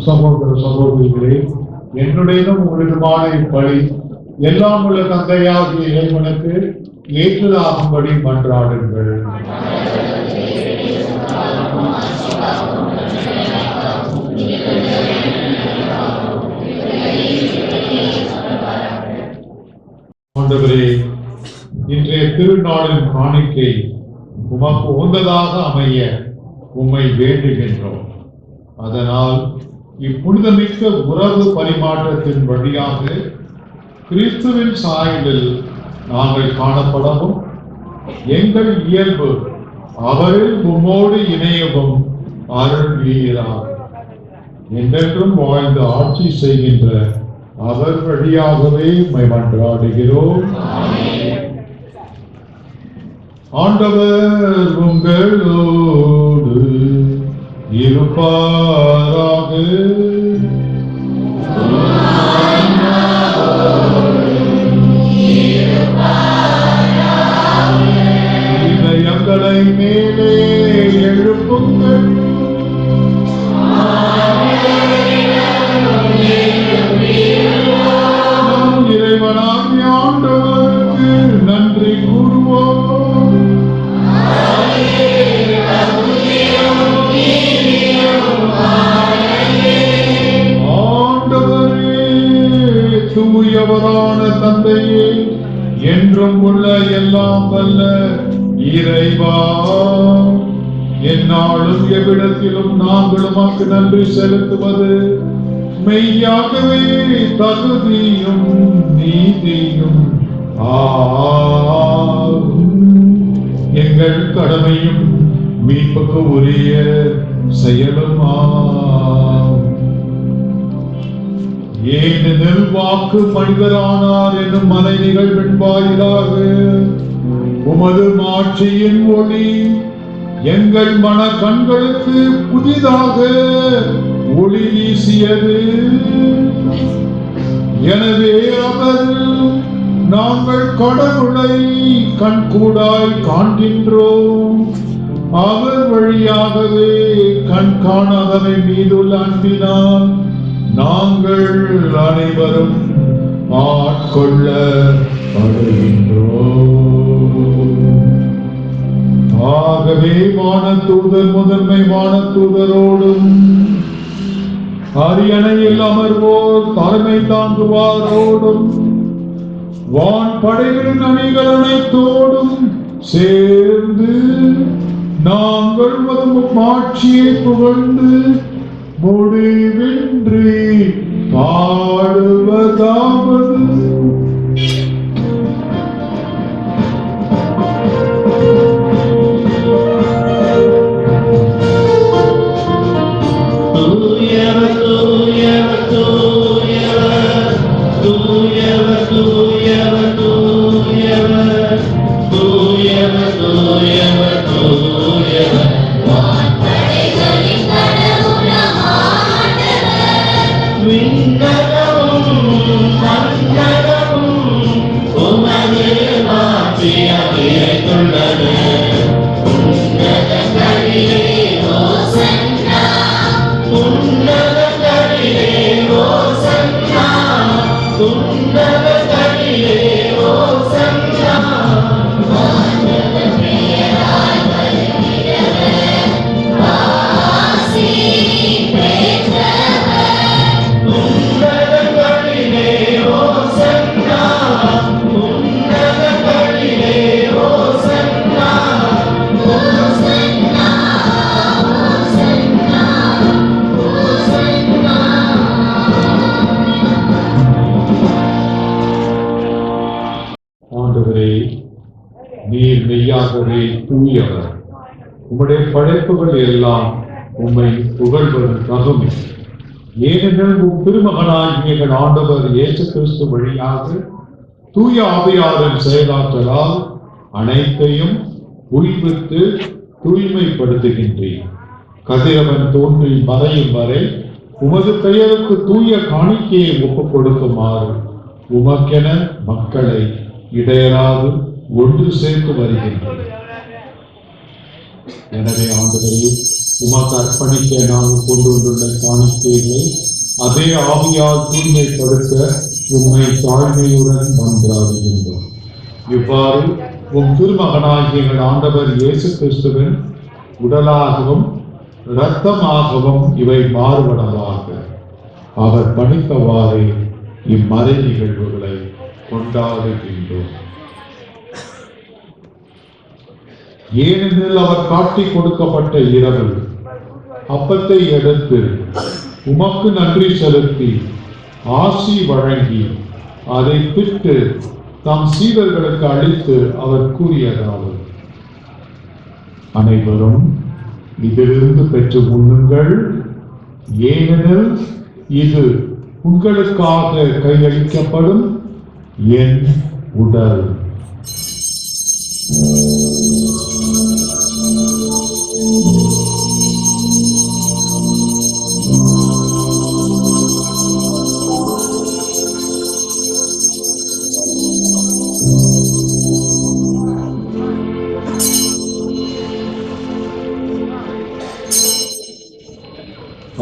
சகோதர சகோதரிகளே, என்னுடையதும் உங்களுக்குமான இப்படி எல்லாம் உள்ள தந்தையாகிய இறைவனுக்கு ஏற்றதாகும்படி மன்றாடுங்கள். ஆண்டவரே, இன்றைய திருநாளின் காணிக்கை உமக்கு உகந்ததாக அமைய உம்மை வேண்டுகின்றோம். அதனால் இப்புனிதமிக்க உறவு பரிமாற்றத்தின் வழியாக கிறிஸ்துவின் சாயலில் நாங்கள் காணப்படவும் எங்கள் இயல்பு அவரில் உம்மோடு இணையவும் அருள் வீரார். என்றென்றும் வாழ்ந்து ஆட்சி செய்கின்ற அவர் வழியாகவே உம்மை மன்றாடுகிறோம். ஆண்டவர் உங்களோடு இருப்பாராக. இதயங்களை மேலே எழுப்புங்கள். இறைவனாகிய ஆண்டவருக்கு நன்றி கூறுவோம். என்றும் உள்ள எல்லாம் வல்ல இறைவா, எந்நாளும் எவ்விடத்திலும் நாங்கள் உமக்கு நன்றி செலுத்துவது மெய்யாகவே தகுதியும் நீதியும் எங்கள் கடமையும் மீட்புக்கு உரிய செயலுமா. ஏனெனில் வாக்கு மனிதரானார் என்னும் மலை நிகழ்வின் வாயிலாக உமது மாட்சியின் ஒளி எங்கள் மன கண்களுக்கு புதிதாக ஒளி வீசியது. எனவே அவர் நாங்கள் கடவுளை கண்கூடாய் காண்கின்றோம். அவர் வழியாகவே கண் காணாதவை மீதுள்ள அன்பினால் நாங்கள் அனைவரும் ஆட்கொள்ளப்படுகின்றோம். ஆகவே வானதூதர் முதன்மை வானதூதரோடும் அரியணையில் அமர்வோர் தலைமை தாங்குவாரோடும் வான் படைகளின் அணிகள் அனைத்தோடும் சேர்ந்து நாங்கள் மாட்சியை புகழ்ந்து முடிவின்றி பாடுவதாவது. நீர் மெய்யாகவே தூயவர். உம்முடைய படைப்புகள் எல்லாம் உம்மை புகழ்வது தகுமே. ஏனெனில் உம் திருமகனாய் எங்கள் ஆண்டவர் இயேசு கிறிஸ்து வழியாக தூய ஆவியாரின் செயலாற்றலால் அனைத்தையும் உய்வித்து தூய்மைப்படுத்துகின்றேன். கதிரவன் தோன்றி மறையும் வரை உமது பெயருக்கு தூய காணிக்கையை ஒப்புக் கொடுக்குமாறு உமக்கென மக்களை இடையராது ஒன்று சேர்த்து வருகின்றேன். எனவே ஆண்டவரே, உமக்கு அர்ப்பணிக்க நாங்கள் கொண்டு வந்துள்ள காணிக்கைகளை அதே ஆவியால் தூய்மைப்படுத்த உம்மை தாழ்மையுடன் மன்றாடுகின்றோம். இவ்வாறு உம் திருமகனாகிய எங்கள் ஆண்டவர் இயேசு கிறிஸ்துவின் உடலாகவும் இரத்தமாகவும் இவை மாறுபடவாக. அவர் பணித்தவாறே இம்மறை நிகழ்வுகளை கொண்டாடுகின்றோம். ஏனெனில் அவர் காட்டிக் கொடுக்கப்பட்ட இரவு அப்பத்தை எடுத்து உமக்கு நன்றி செலுத்தி ஆசி வழங்கி அதை பிட்டு தம் சீடர்களுக்கு அளித்து அவர் கூறியதாவது: அனைவரும் இதிலிருந்து பெற்று உண்ணுங்கள், ஏனெனில் இது உங்களுக்காக கையளிக்கப்படும் என் உடல்.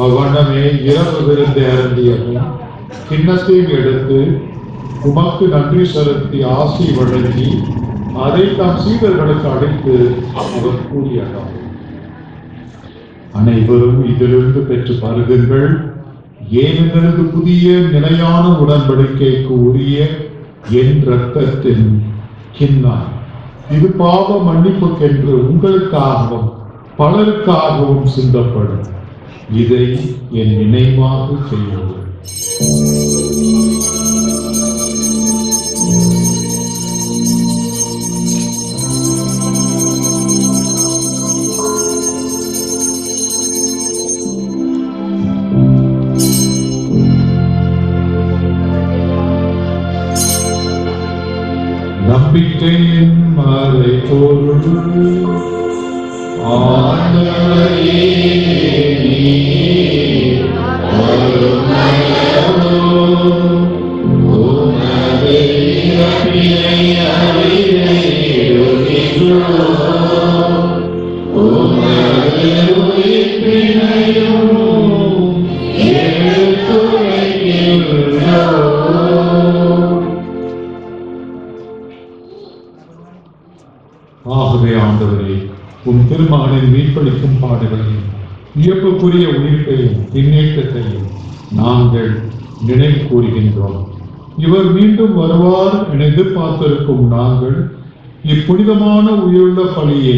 அவ்வண்ணமே இரவு விருந்து அருந்தியதும் கிண்ணத்தையும் எடுத்து உமக்கு நன்றி செலுத்தி ஆசி வழங்கி அதை தம் சீடர்களுக்கு அழைத்து அவர் கூறியதாவது: அனைவரும் இதிலிருந்து பெற்று பருகுங்கள், ஏனெனில் புதிய நிலையான உடன்படிக்கைக்கு உரிய என் இரத்தத்தின் கிண்ணம். இது பாவ மன்னிப்புக்கென்று உங்களுக்காகவும் பலருக்காகவும் சிந்தப்படும். இதை என் நினைவாக செய்யுங்கள். நம்பிக்கையின் மறைபொருள் ஆண்டவரே, நீர் வருமளவோ உமது இறப்பினை அறிந்திடுகின்றோம். உமது உயிர்ப்பினையும் எடுத்துரைக்கின்றோம். ஆகவே ஆண்டவரே, உம் திருமகனின் மீட்பளிக்கும் பாடுகளையும் வியப்புக்குரிய உயிர்ப்பையும் பின்னேற்றத்தையும் நாங்கள் நினைவு கூறுகின்றோம். இவர் மீண்டும் வருவார் என எதிர்பார்த்திருக்கும் நாங்கள் இப்புனிதமான உயிருள்ள பலியை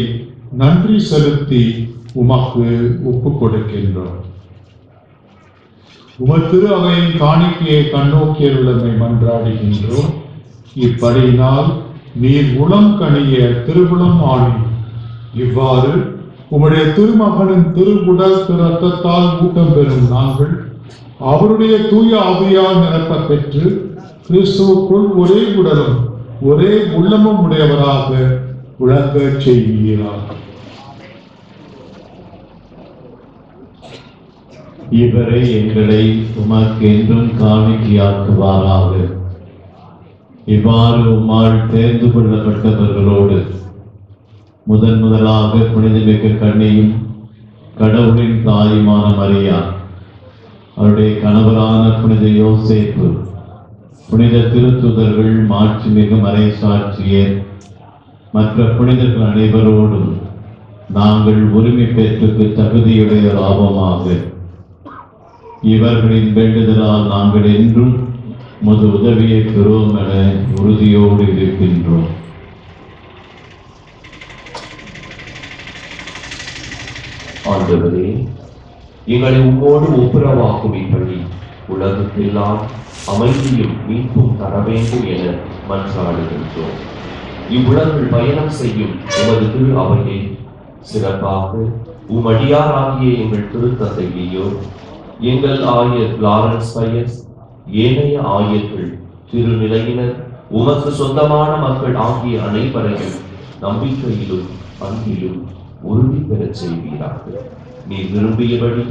நன்றி செலுத்தி உமக்கு ஒப்புக் கொடுக்கின்றோம். உமது திரு அவையின் காணிக்கையை கண்ணோக்கியுள்ளமை மன்றாடுகின்றோம். இப்படியினால் நீர் உளம் கனிய திருவுளம் ஆணி இவ்வாறு உம்முடைய திருமகனின் திருவுடல் இரத்தத்தால் ஊக்கம் பெறும் நாங்கள் அவருடைய தூய ஆவியால் நிரப்ப பெற்று கிறிஸ்துவுக்குள் ஒரே உடலும் ஒரே உள்ளமும் உடையவராக விளங்க செய்கிறார். இவரை எங்களை உமக்கு என்றும் காணிக்கையாக்குவாராக. இவ்வாறு உம்மால் தேர்ந்து கொள்ளப்பட்டவர்களோடு முதலாக புனிதமிக்க கன்னியும் கடவுளின் தாயுமான மரியா, அவருடைய கணவரான புனித யோசேப்பு, புனித திருத்துதர்கள், மாட்சிமிகு மறைசாட்சியர், மற்ற புனிதர்கள் அனைவரோடும் நாங்கள் உரிமை பெற்றுக்கு தகுதியுடைய லாபமாக இவர்களின் வேண்டுதலால் நாங்கள் என்றும் உமது உதவியை பெறுவோம் என உறுதியோடு இருக்கின்றோம். ஆண்டவரே, எங்களை உம்மோடு ஒப்புரவாக்கும்படி உலகத்தெல்லாம் அமைதியும் மீட்பும் தர வேண்டும் என மன்றாடுகின்றோம். இவ்வுலகில் பயணம் செய்யும் உமது திரு அவையை சிறப்பாக உம்மடியாராகிய எங்கள் திருத்தந்தையோ, எங்கள் ஆயர் லாரன்ஸ் பயஸ், ஏனைய ஆயர்கள், திருநிலையினர், உமக்கு சொந்தமான மக்கள் ஆகிய அனைவரையும் நம்பிக்கையிலும் அன்பிலும் உறுதி பெறச் செய்வீராக. நீ விரும்பியபடி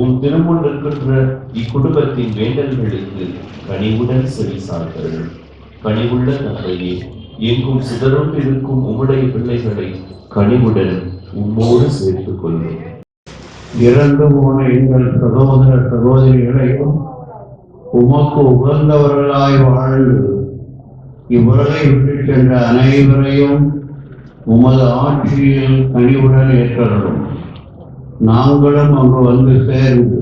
உம் திருமுன் இருக்கின்ற இக்குடும்பத்தின் வேண்டல்களுக்கு கனிவுடன் செவிசார்கள். கனிவுள்ள தந்தையே, எங்கும் சிதறுண்டு இருக்கும் உம்முடைய பிள்ளைகளை கனிவுடன் உம்மோடு சேர்த்துக் கொள்ளும். இறந்து போன எங்கள் சகோதர சகோதரிகளையும் உமக்கு உகந்தவர்களாய் வாழ்ந்து இவ்வுலகை விட்டு சென்ற அனைவரையும் உமது ஆட்சியில் கனிவுடன் ஏற்றலும். நாங்களும் அங்கு வந்து சேர்ந்து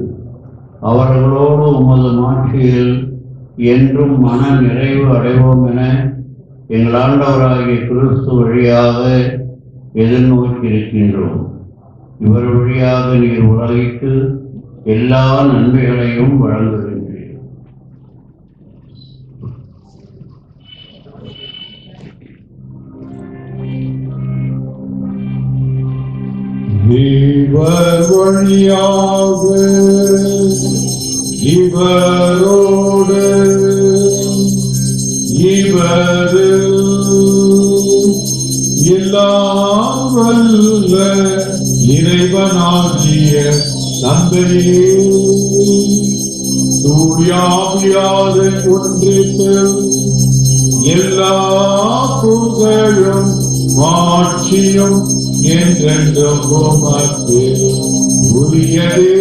அவர்களோடு உமது ஆட்சியில் என்றும் மன நிறைவு அடைவோம் என எங்கள் ஆண்டவராகிய கிறிஸ்து வழியாக எதிர்நோக்கியிருக்கின்றோம். இவர் வழியாக நீர் உலகிற்கு எல்லா நன்மைகளையும் வழங்குகின்றீர். இவர் வழியாக இவரோடு இவரில் எல்லாம் வல்ல இறைவனாகிய தந்தையே, தூயாவியாத ஒன்றிப்பில் எல்லா புகழும் மாட்சியும் என்றென்றும் உமக்கு உரியதே.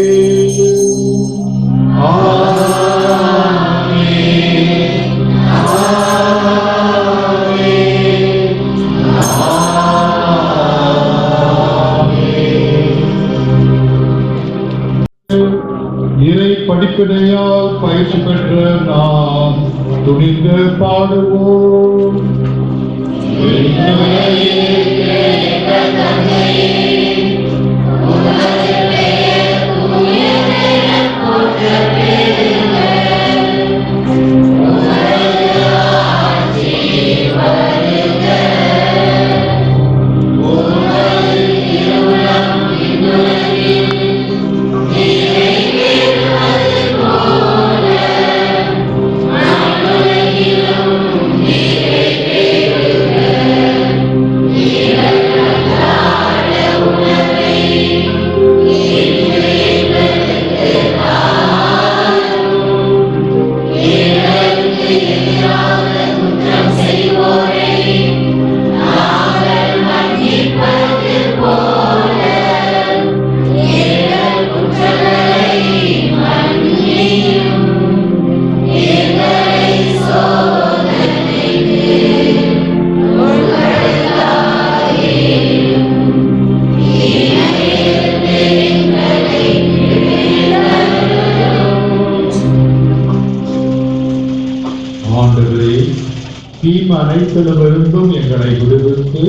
இறை படிப்பினையால் பயிற்சி பெற்ற நாம் துணிந்து பாடுவோம். அனைத்திலுமிருந்தும் எங்களை விடுவித்து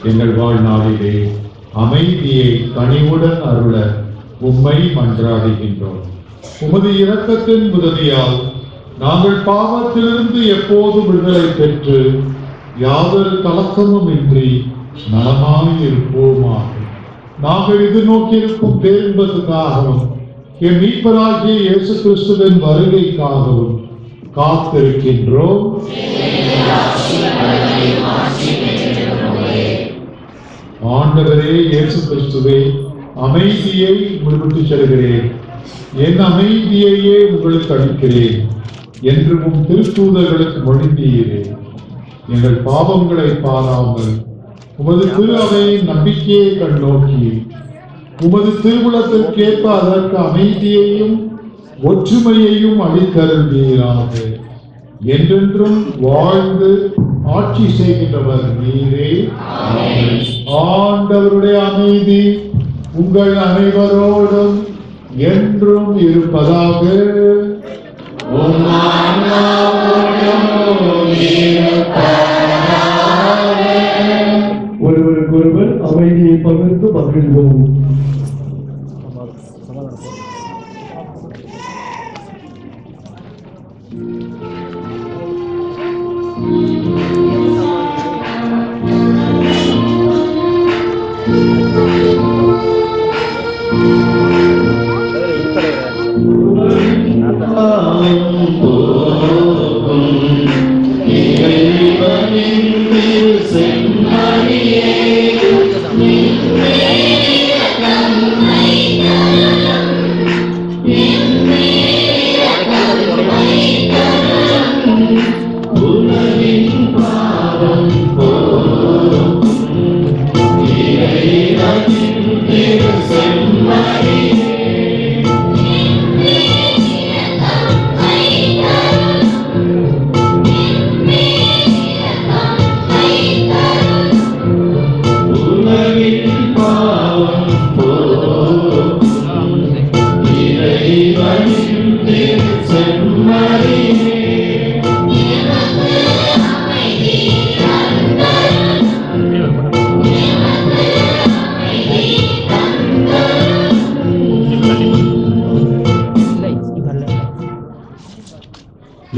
எங்கள் வாழ்நாளிலே அமைதியை கனிவுடன் அருள உம்மை மன்றாடுகின்றோம். உமது இரக்கத்தின் உதவியால் நாங்கள் பாவத்திலிருந்து எப்போதும் விடுதலை பெற்று யாதொரு கலக்கமும் இன்றி நலமாயிருப்போமாக. நாங்கள் எதிர்நோக்கியிருக்கும் பேரின்பத்துக்காகவும் என் மீட்பராகிய இயேசு கிறிஸ்துவின் வருகைக்காகவும் காத்திருக்கின்றோம். ஆண்டவரே இயேசு கிறிஸ்துவே, அமைதியை உங்களுக்கு செல்கிறேன், என் அமைதியையே உங்களுக்கு அளிக்கிறேன் என்று உம் திருத்தூதர்களுக்கு மொழிந்தீரே. எங்கள் பாவங்களை பாராமல் உமது திரு அவையின் நம்பிக்கையை கண்ணோக்கி உமது திருவுளத்திற்கேற்ப அதற்கு அமைதியையும் ஒற்றுமையையும் அளித்தருள்வீராக. என்றென்றும் வாழ்ந்து ஆட்சி செய்கின்றவர் நீரே. ஆண்டவருடைய அமைதி உங்கள் அனைவரோடும் என்றும் இருப்பதாக. ஒருவருக்கொருவர் அமைதியை பகிர்ந்து மகிழ்வோம்.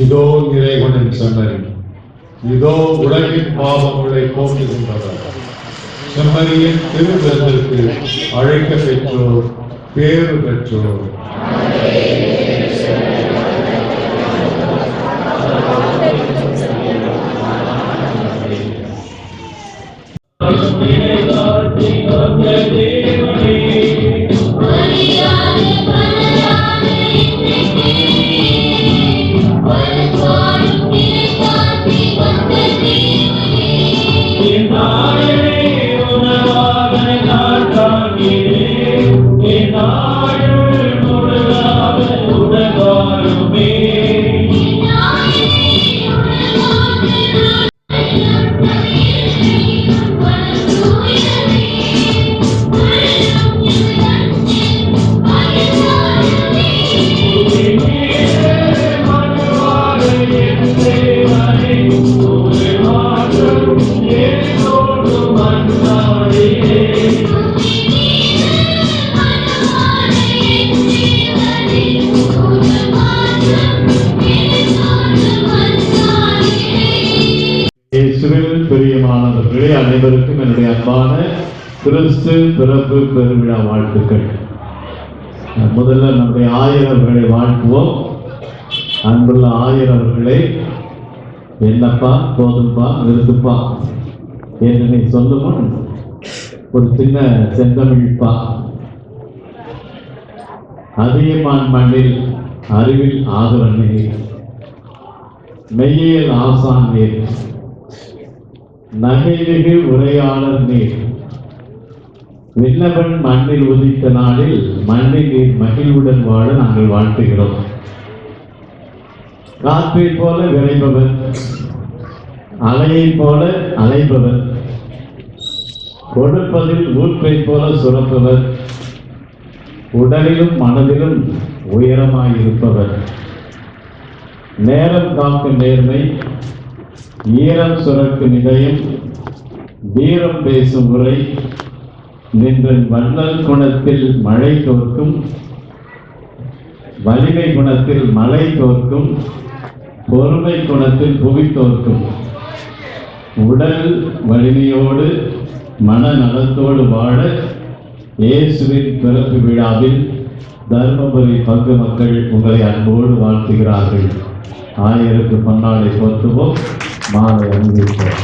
இதோ இறைவனின் செம்மறி, இதோ உலகின் பாவங்களை போக்குகின்றவர். செம்மறியின் திருவிருந்திற்கு அழைக்க பெற்றோர் பேறு பெற்றோர். பிரியமானவர்களே, அனைவருக்கும் என்னுடைய அன்பான கிறிஸ்து பிறப்பு பெருவிழா வாழ்த்துக்கள். முதல்ல நம்முடைய ஆயர் அவர்களை வாழ்த்துவோம். அன்புள்ள ஆயர் அவர்களே, என்னப்பா போதும்பா நிறுத்துப்பா என்று நீ சொல்லும் ஒரு சின்ன செந்தமிழ்ப்பா. அதிகமான் மண்ணில் அறிவில் ஆதரன் நீர், மெய்யியல் ஆசான் நீர், நகைமிகு உரையாளர் நீர். விண்ணவன் மண்ணில் உதித்த நாளில் மண்ணில் நீர் மகிழ்வுடன் வாழ நாங்கள் வாழ்த்துகிறோம். காற்றை போல விரைபவர், அலையை போல அலைபவர், கொடுப்பதில் ஊற்றை போல சுரப்பவர், உடலிலும் மனதிலும் உயரமாயிருப்பவர், நேரம் காக்கும் நேர்மை, ஈரம் சுரக்கும் இதயம், வீரம் பேசும் உரை, நின்றன் வள்ளல் குணத்தில் மழை தோற்கும், வலிமை குணத்தில் மழை தோற்கும், பொறுமை குணத்தில் புவி தோற்கும், உடல் வலிமையோடு மன நலத்தோடு வாழ இயேசுவின் பிறப்பு விழாவில் தர்மபுரி பங்கு மக்கள் உங்களை அன்போடு வாழ்த்துகிறார்கள். 1000 பொன்னாடை போற்றுவோம், மாலை அணிவிப்போம்.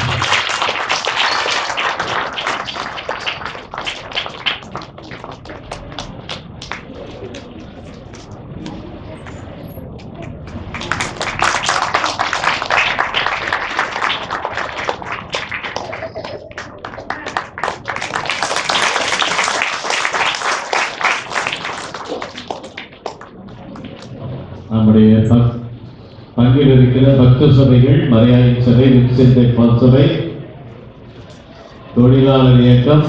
நம்முடைய பங்கில் இருக்கிற பக்த சபைகள், மரியாதை சபை, வின்சென்ட் பால் சபை, தொழிலாளர் இயக்கம்,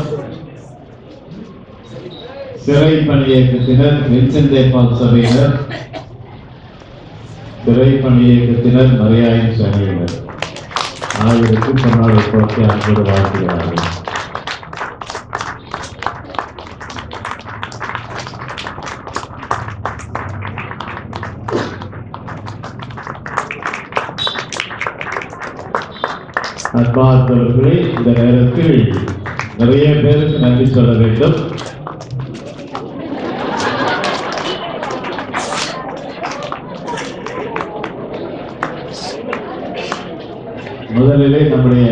சிறை பணி இயக்கத்தினர், வின்சென்ட் பால் சபையினர், சிறை பணி இயக்கத்தினர், மரியாதை சபையினர் 1000 பொன்னாடை போட்டு அன்போடு வாழ்த்துகிறார்கள். அன்பார்ந்தவர்களே, இந்த நேரத்தில் நிறைய பேருக்கு நன்றி சொல்ல வேண்டும். முதலிலே நம்முடைய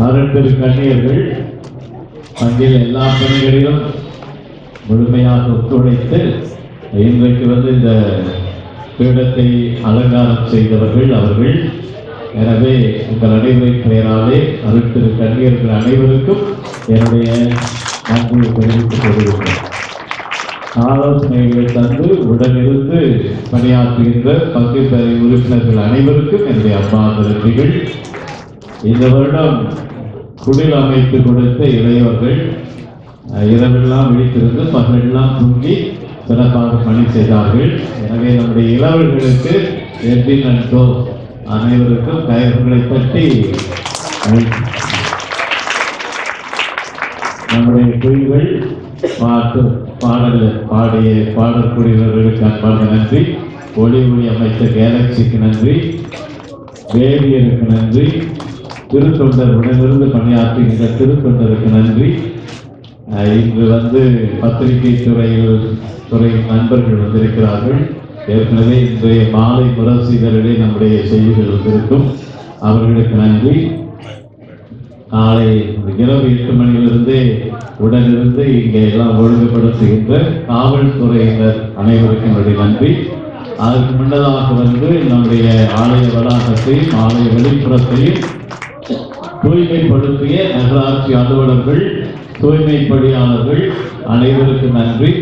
அருட்பெரு கன்னியர்கள் பங்கில் எல்லா பணிகளிலும் முழுமையாக ஒத்துழைத்து இன்றைக்கு இந்த பீடத்தை அலங்காரம் செய்தவர்கள் அவர்கள். எனவே உங்கள் அனைவரின் பெயராலே அருட்பெரு கன்னியர்கள் அனைவருக்கும் என்னுடைய நன்றியை தெரிவித்துக் கொள்கிறேன். ஆலோசனைகளை தந்து உடனிருந்து பணியாற்றுகின்ற பங்கு பெறை உறுப்பினர்கள் அனைவருக்கும் என்னுடைய அன்பார்ந்த நன்றிகள். இந்த வருடம் குடில் அமைத்து கொடுத்த இளையவர்கள் இரவெல்லாம் விழித்திருந்து பகலெல்லாம் தூங்கி சிறப்பாக பணி செய்தார்கள். எனவே நம்முடைய இளவர்களுக்கு எப்படி நன்றோ அனைவருக்கும் கைகளை தட்டி நம்முடைய குயில்கள் பாடிய பாடற்குடியவர்களுக்கு அன்பான நன்றி. ஒளி அமைச்சர் கேலக்சிக்கு நன்றி, வேதியருக்கு நன்றி, திருத்தொண்டர் உடனிருந்து பணியாற்றுகின்ற திருத்தொண்டருக்கு நன்றி. இன்று பத்திரிகை துறை நண்பர்கள் வந்திருக்கிறார்கள். ஏற்கனவே இன்றைய மாலை முரசீதரிலே நம்முடைய செய்திகள் வந்திருக்கும், அவர்களுக்கு நன்றி. நாளை இரவு 8 மணியிலிருந்தே உடனிருந்து இங்கே எல்லாம் ஒழுங்குபடுத்துகின்ற காவல்துறையினர் அனைவருக்கும் என்னுடைய நன்றி. அதற்கு முன்னதாக நம்முடைய ஆலய வளாகத்தையும் ஆலய வெளிப்புறத்தையும் தூய்மைப்படுத்திய நகராட்சி அலுவலர்கள், தூய்மை பணியாளர்கள் அனைவருக்கும் நன்றி.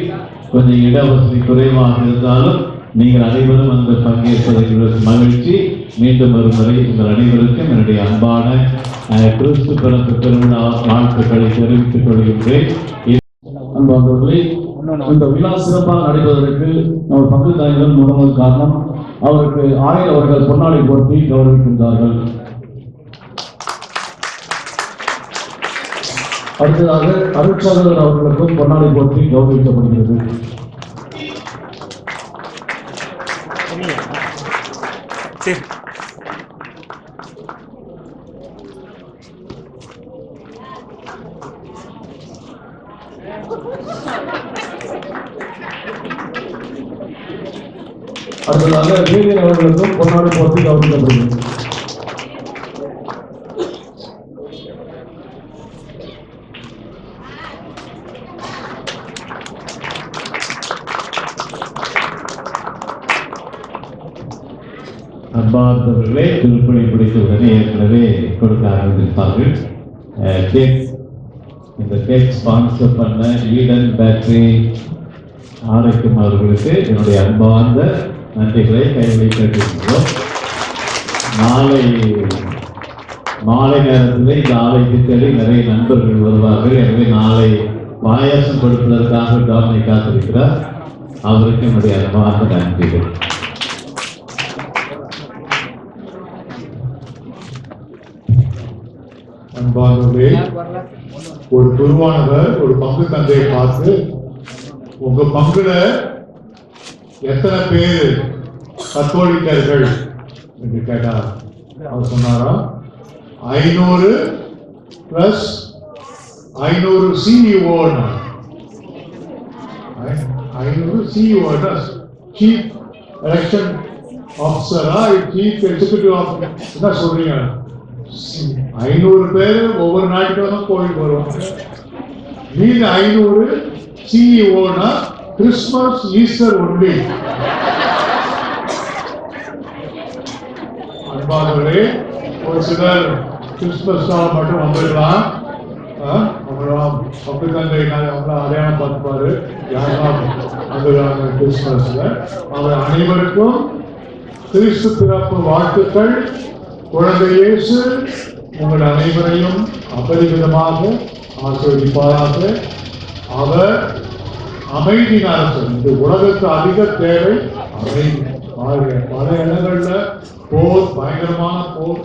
கொஞ்சம் இடவசதி குறைவாக இருந்தாலும் நீங்கள் அனைவரும் பங்கேற்பதில் மகிழ்ச்சி. மீண்டும் ஒரு முறை உங்கள் அனைவருக்கும் என்னுடைய அன்பான கிறிஸ்து பிறப்பு பெருவிழா வாழ்த்துக்களை தெரிவித்துக் கொள்கின்றேன். அன்பார்ந்தவர்களே, இந்த விழா சிறப்பாக நடைபெறுவதற்கு நம்ம பங்கு தாய்கள் முகமது காரணம் அவருக்கு 1000 அவர்கள் பொன்னாடை போட்டி கௌரவிக்கின்றார்கள். அடுத்ததாக அருட்சகோதரர் அவர்களுக்கும் பொன்னாடை போட்டி கௌரவிக்கப்படுகிறது. அடுத்ததாக வேதியர் அவர்களுக்கும் பொன்னாடை போட்டி கௌரவிக்கப்படுகிறது. அன்பார்ந்தவர்களே, திருப்பணி பிடித்த உடனே ஏற்கனவே கொடுக்க ஆரம்பித்தார்கள். இந்த கேக் ஸ்பான்சர் பண்ண ஈடன் பேட்டரி ஆரோக்கியம் அவர்களுக்கு என்னுடைய அன்பார்ந்த நன்றிகளை கைகளை கேட்டுக்கிறோம். மாலை நேரத்தில் இந்த ஆலைக்கு தேடி நிறைய நண்பர்கள் வருவார்கள். எனவே நாளை பாயாசம் கொடுப்பதற்காக டாமினை காத்திருக்கிறார். அவருக்கு என்னுடைய அன்பார்ந்த நன்றிகள். அன்பானவர்களே, ஒரு குருவானவர் ஒரு பங்கு தந்தையை பார்த்து, உங்க பங்குல எத்தனை பேர் கத்தோலிக்கர்கள் என்று கேட்டார். அவர் சொன்னாரா, 500 plus 500 CEO, 500 CEO, chief election ஆஃபீஸரா, சீஃப் எக்ஸிகியூட்டிவ் ஆஃபீஸர் என்ன சொல்றீங்க? 500 பேர் ஒவ்வொரு நாட்டுக்கும் கோயிலுக்கு வருவாங்க. மீது 500 சிஇஓனா கிறிஸ்துமஸ் ஈஸ்டர் ஒன்லி. அன்பானவர்களே, ஒரு சிலர் கிறிஸ்துமஸ் நாள் மட்டும் வந்துடலாம். அவங்களாம் அப்படித்தாங்க அவங்கள அடையாளம் பார்த்துப்பாரு யாரெல்லாம் வந்துடுறாங்க கிறிஸ்துமஸ்ல. அவர் அனைவருக்கும் கிறிஸ்து பிறப்பு வாழ்த்துக்கள். குழந்தை இயேசு உங்கள் அனைவரையும் அபரிமிதமாக ஆசீர்வதிப்பாராக. அவர் அமைதியின் அரசு. இந்த உலகத்து அதிக தேவை அமைதி. பல இடங்கள்ல போர், பயங்கரமான போர்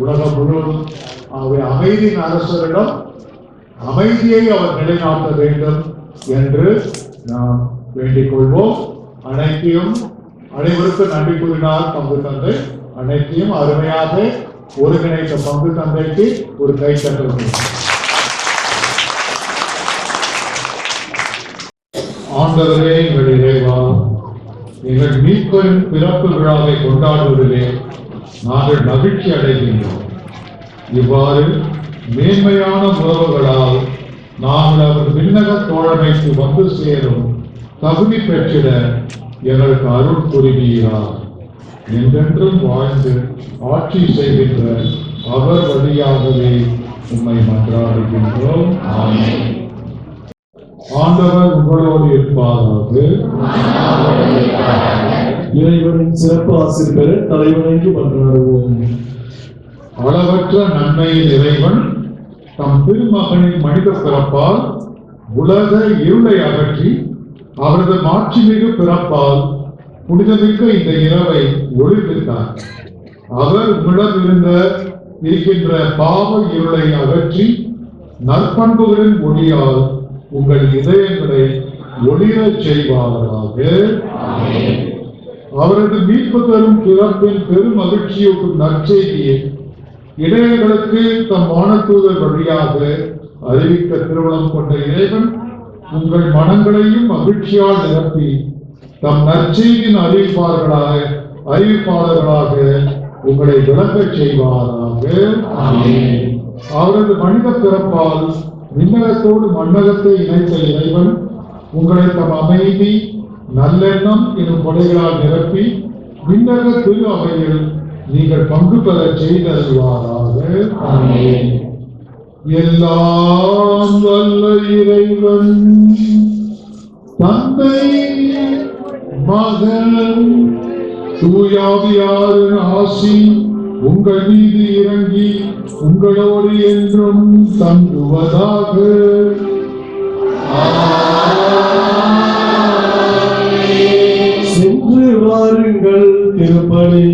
உலகம் முழுவதும். அவை அமைதியின் அரசரிடம் அமைதியை அவர் நிலைநாட்ட வேண்டும் என்று நாம் வேண்டிக் கொள்வோம். அனைவருக்கும் நன்றி கூறினார் பங்கு தந்தை. அனைத்தையும் அருமையாக ஒருங்கிணைத்த பங்கு தந்தைக்கு ஒரு கை தட்டுவது. ஆண்டவரே, எங்கள் இறைவா, எங்கள் மீட்பரின் பிறப்பு விழாவை கொண்டாடுவதிலே நாங்கள் மகிழ்ச்சி அடைகின்றோம். இவ்வாறு மேன்மையான உறவுகளால் நாங்கள் அவர் விண்ணக தோழமைக்கு வந்து சேரும் தகுதி பெற்றிட எங்களுக்கு அருள் புரிவீரார். என்றென்றும் வாழ்ந்து ஆட்சி செய்கின்ற அவர் வழியாகவே உம்மை மன்றாடுகின்றோம். ஆண்டவர் உங்களோடு இருப்பாராக. இறைவனின் சிறப்பு ஆசிர் பெற தலைவனைக்கு மன்றாடுவோம். அளவற்ற நன்மையின் இறைவன் தம் திருமகனின் மனித பிறப்பால் உலக இருளை அகற்றி அவரது மாட்சிமிகு பிறப்பால் புனிதமிக்க இந்த இரவை ஒளிர்வித்தார். அவர் உங்களிடம் இருக்கின்ற பாவ இருளை அகற்றி நற்பண்புகளின் ஒளியால் உங்கள் இதயங்களை ஒளிரச் செய்வாராக. அவரது மீட்பு தரும் பிறப்பின் பெரும் மகிழ்ச்சியூட்டும் நற்செய்தியை இடையர்களுக்கு தம் வானதூதர் வழியாக அறிவிக்க திருவுளம் கொண்ட இறைவன் உங்கள் மனங்களையும் மகிழ்ச்சியால் நிரப்பி தம் நற்செய்தியின் அறிவிப்பாளர்களாக உங்களை விளங்கச் செய்வாராக. அவரது மனித பிறப்பால் விண்ணகத்தோடு மண்ணகத்தை இணைத்த இறைவன் உங்களை தம் அமைதி, நல்லெண்ணம் எனும் கொடைகளால் நிரப்பி விண்ணக திரு அவையில் நீங்கள் பங்கு பெற செய்தருவாராக. எல்லாம் வல்ல இறைவன் தந்தை, மகன், தூயாவியாரின் ஆசி உங்கள் மீது இறங்கி உங்களோடு என்றும் தங்குவதாக. சென்று வாருங்கள், திருப்பலி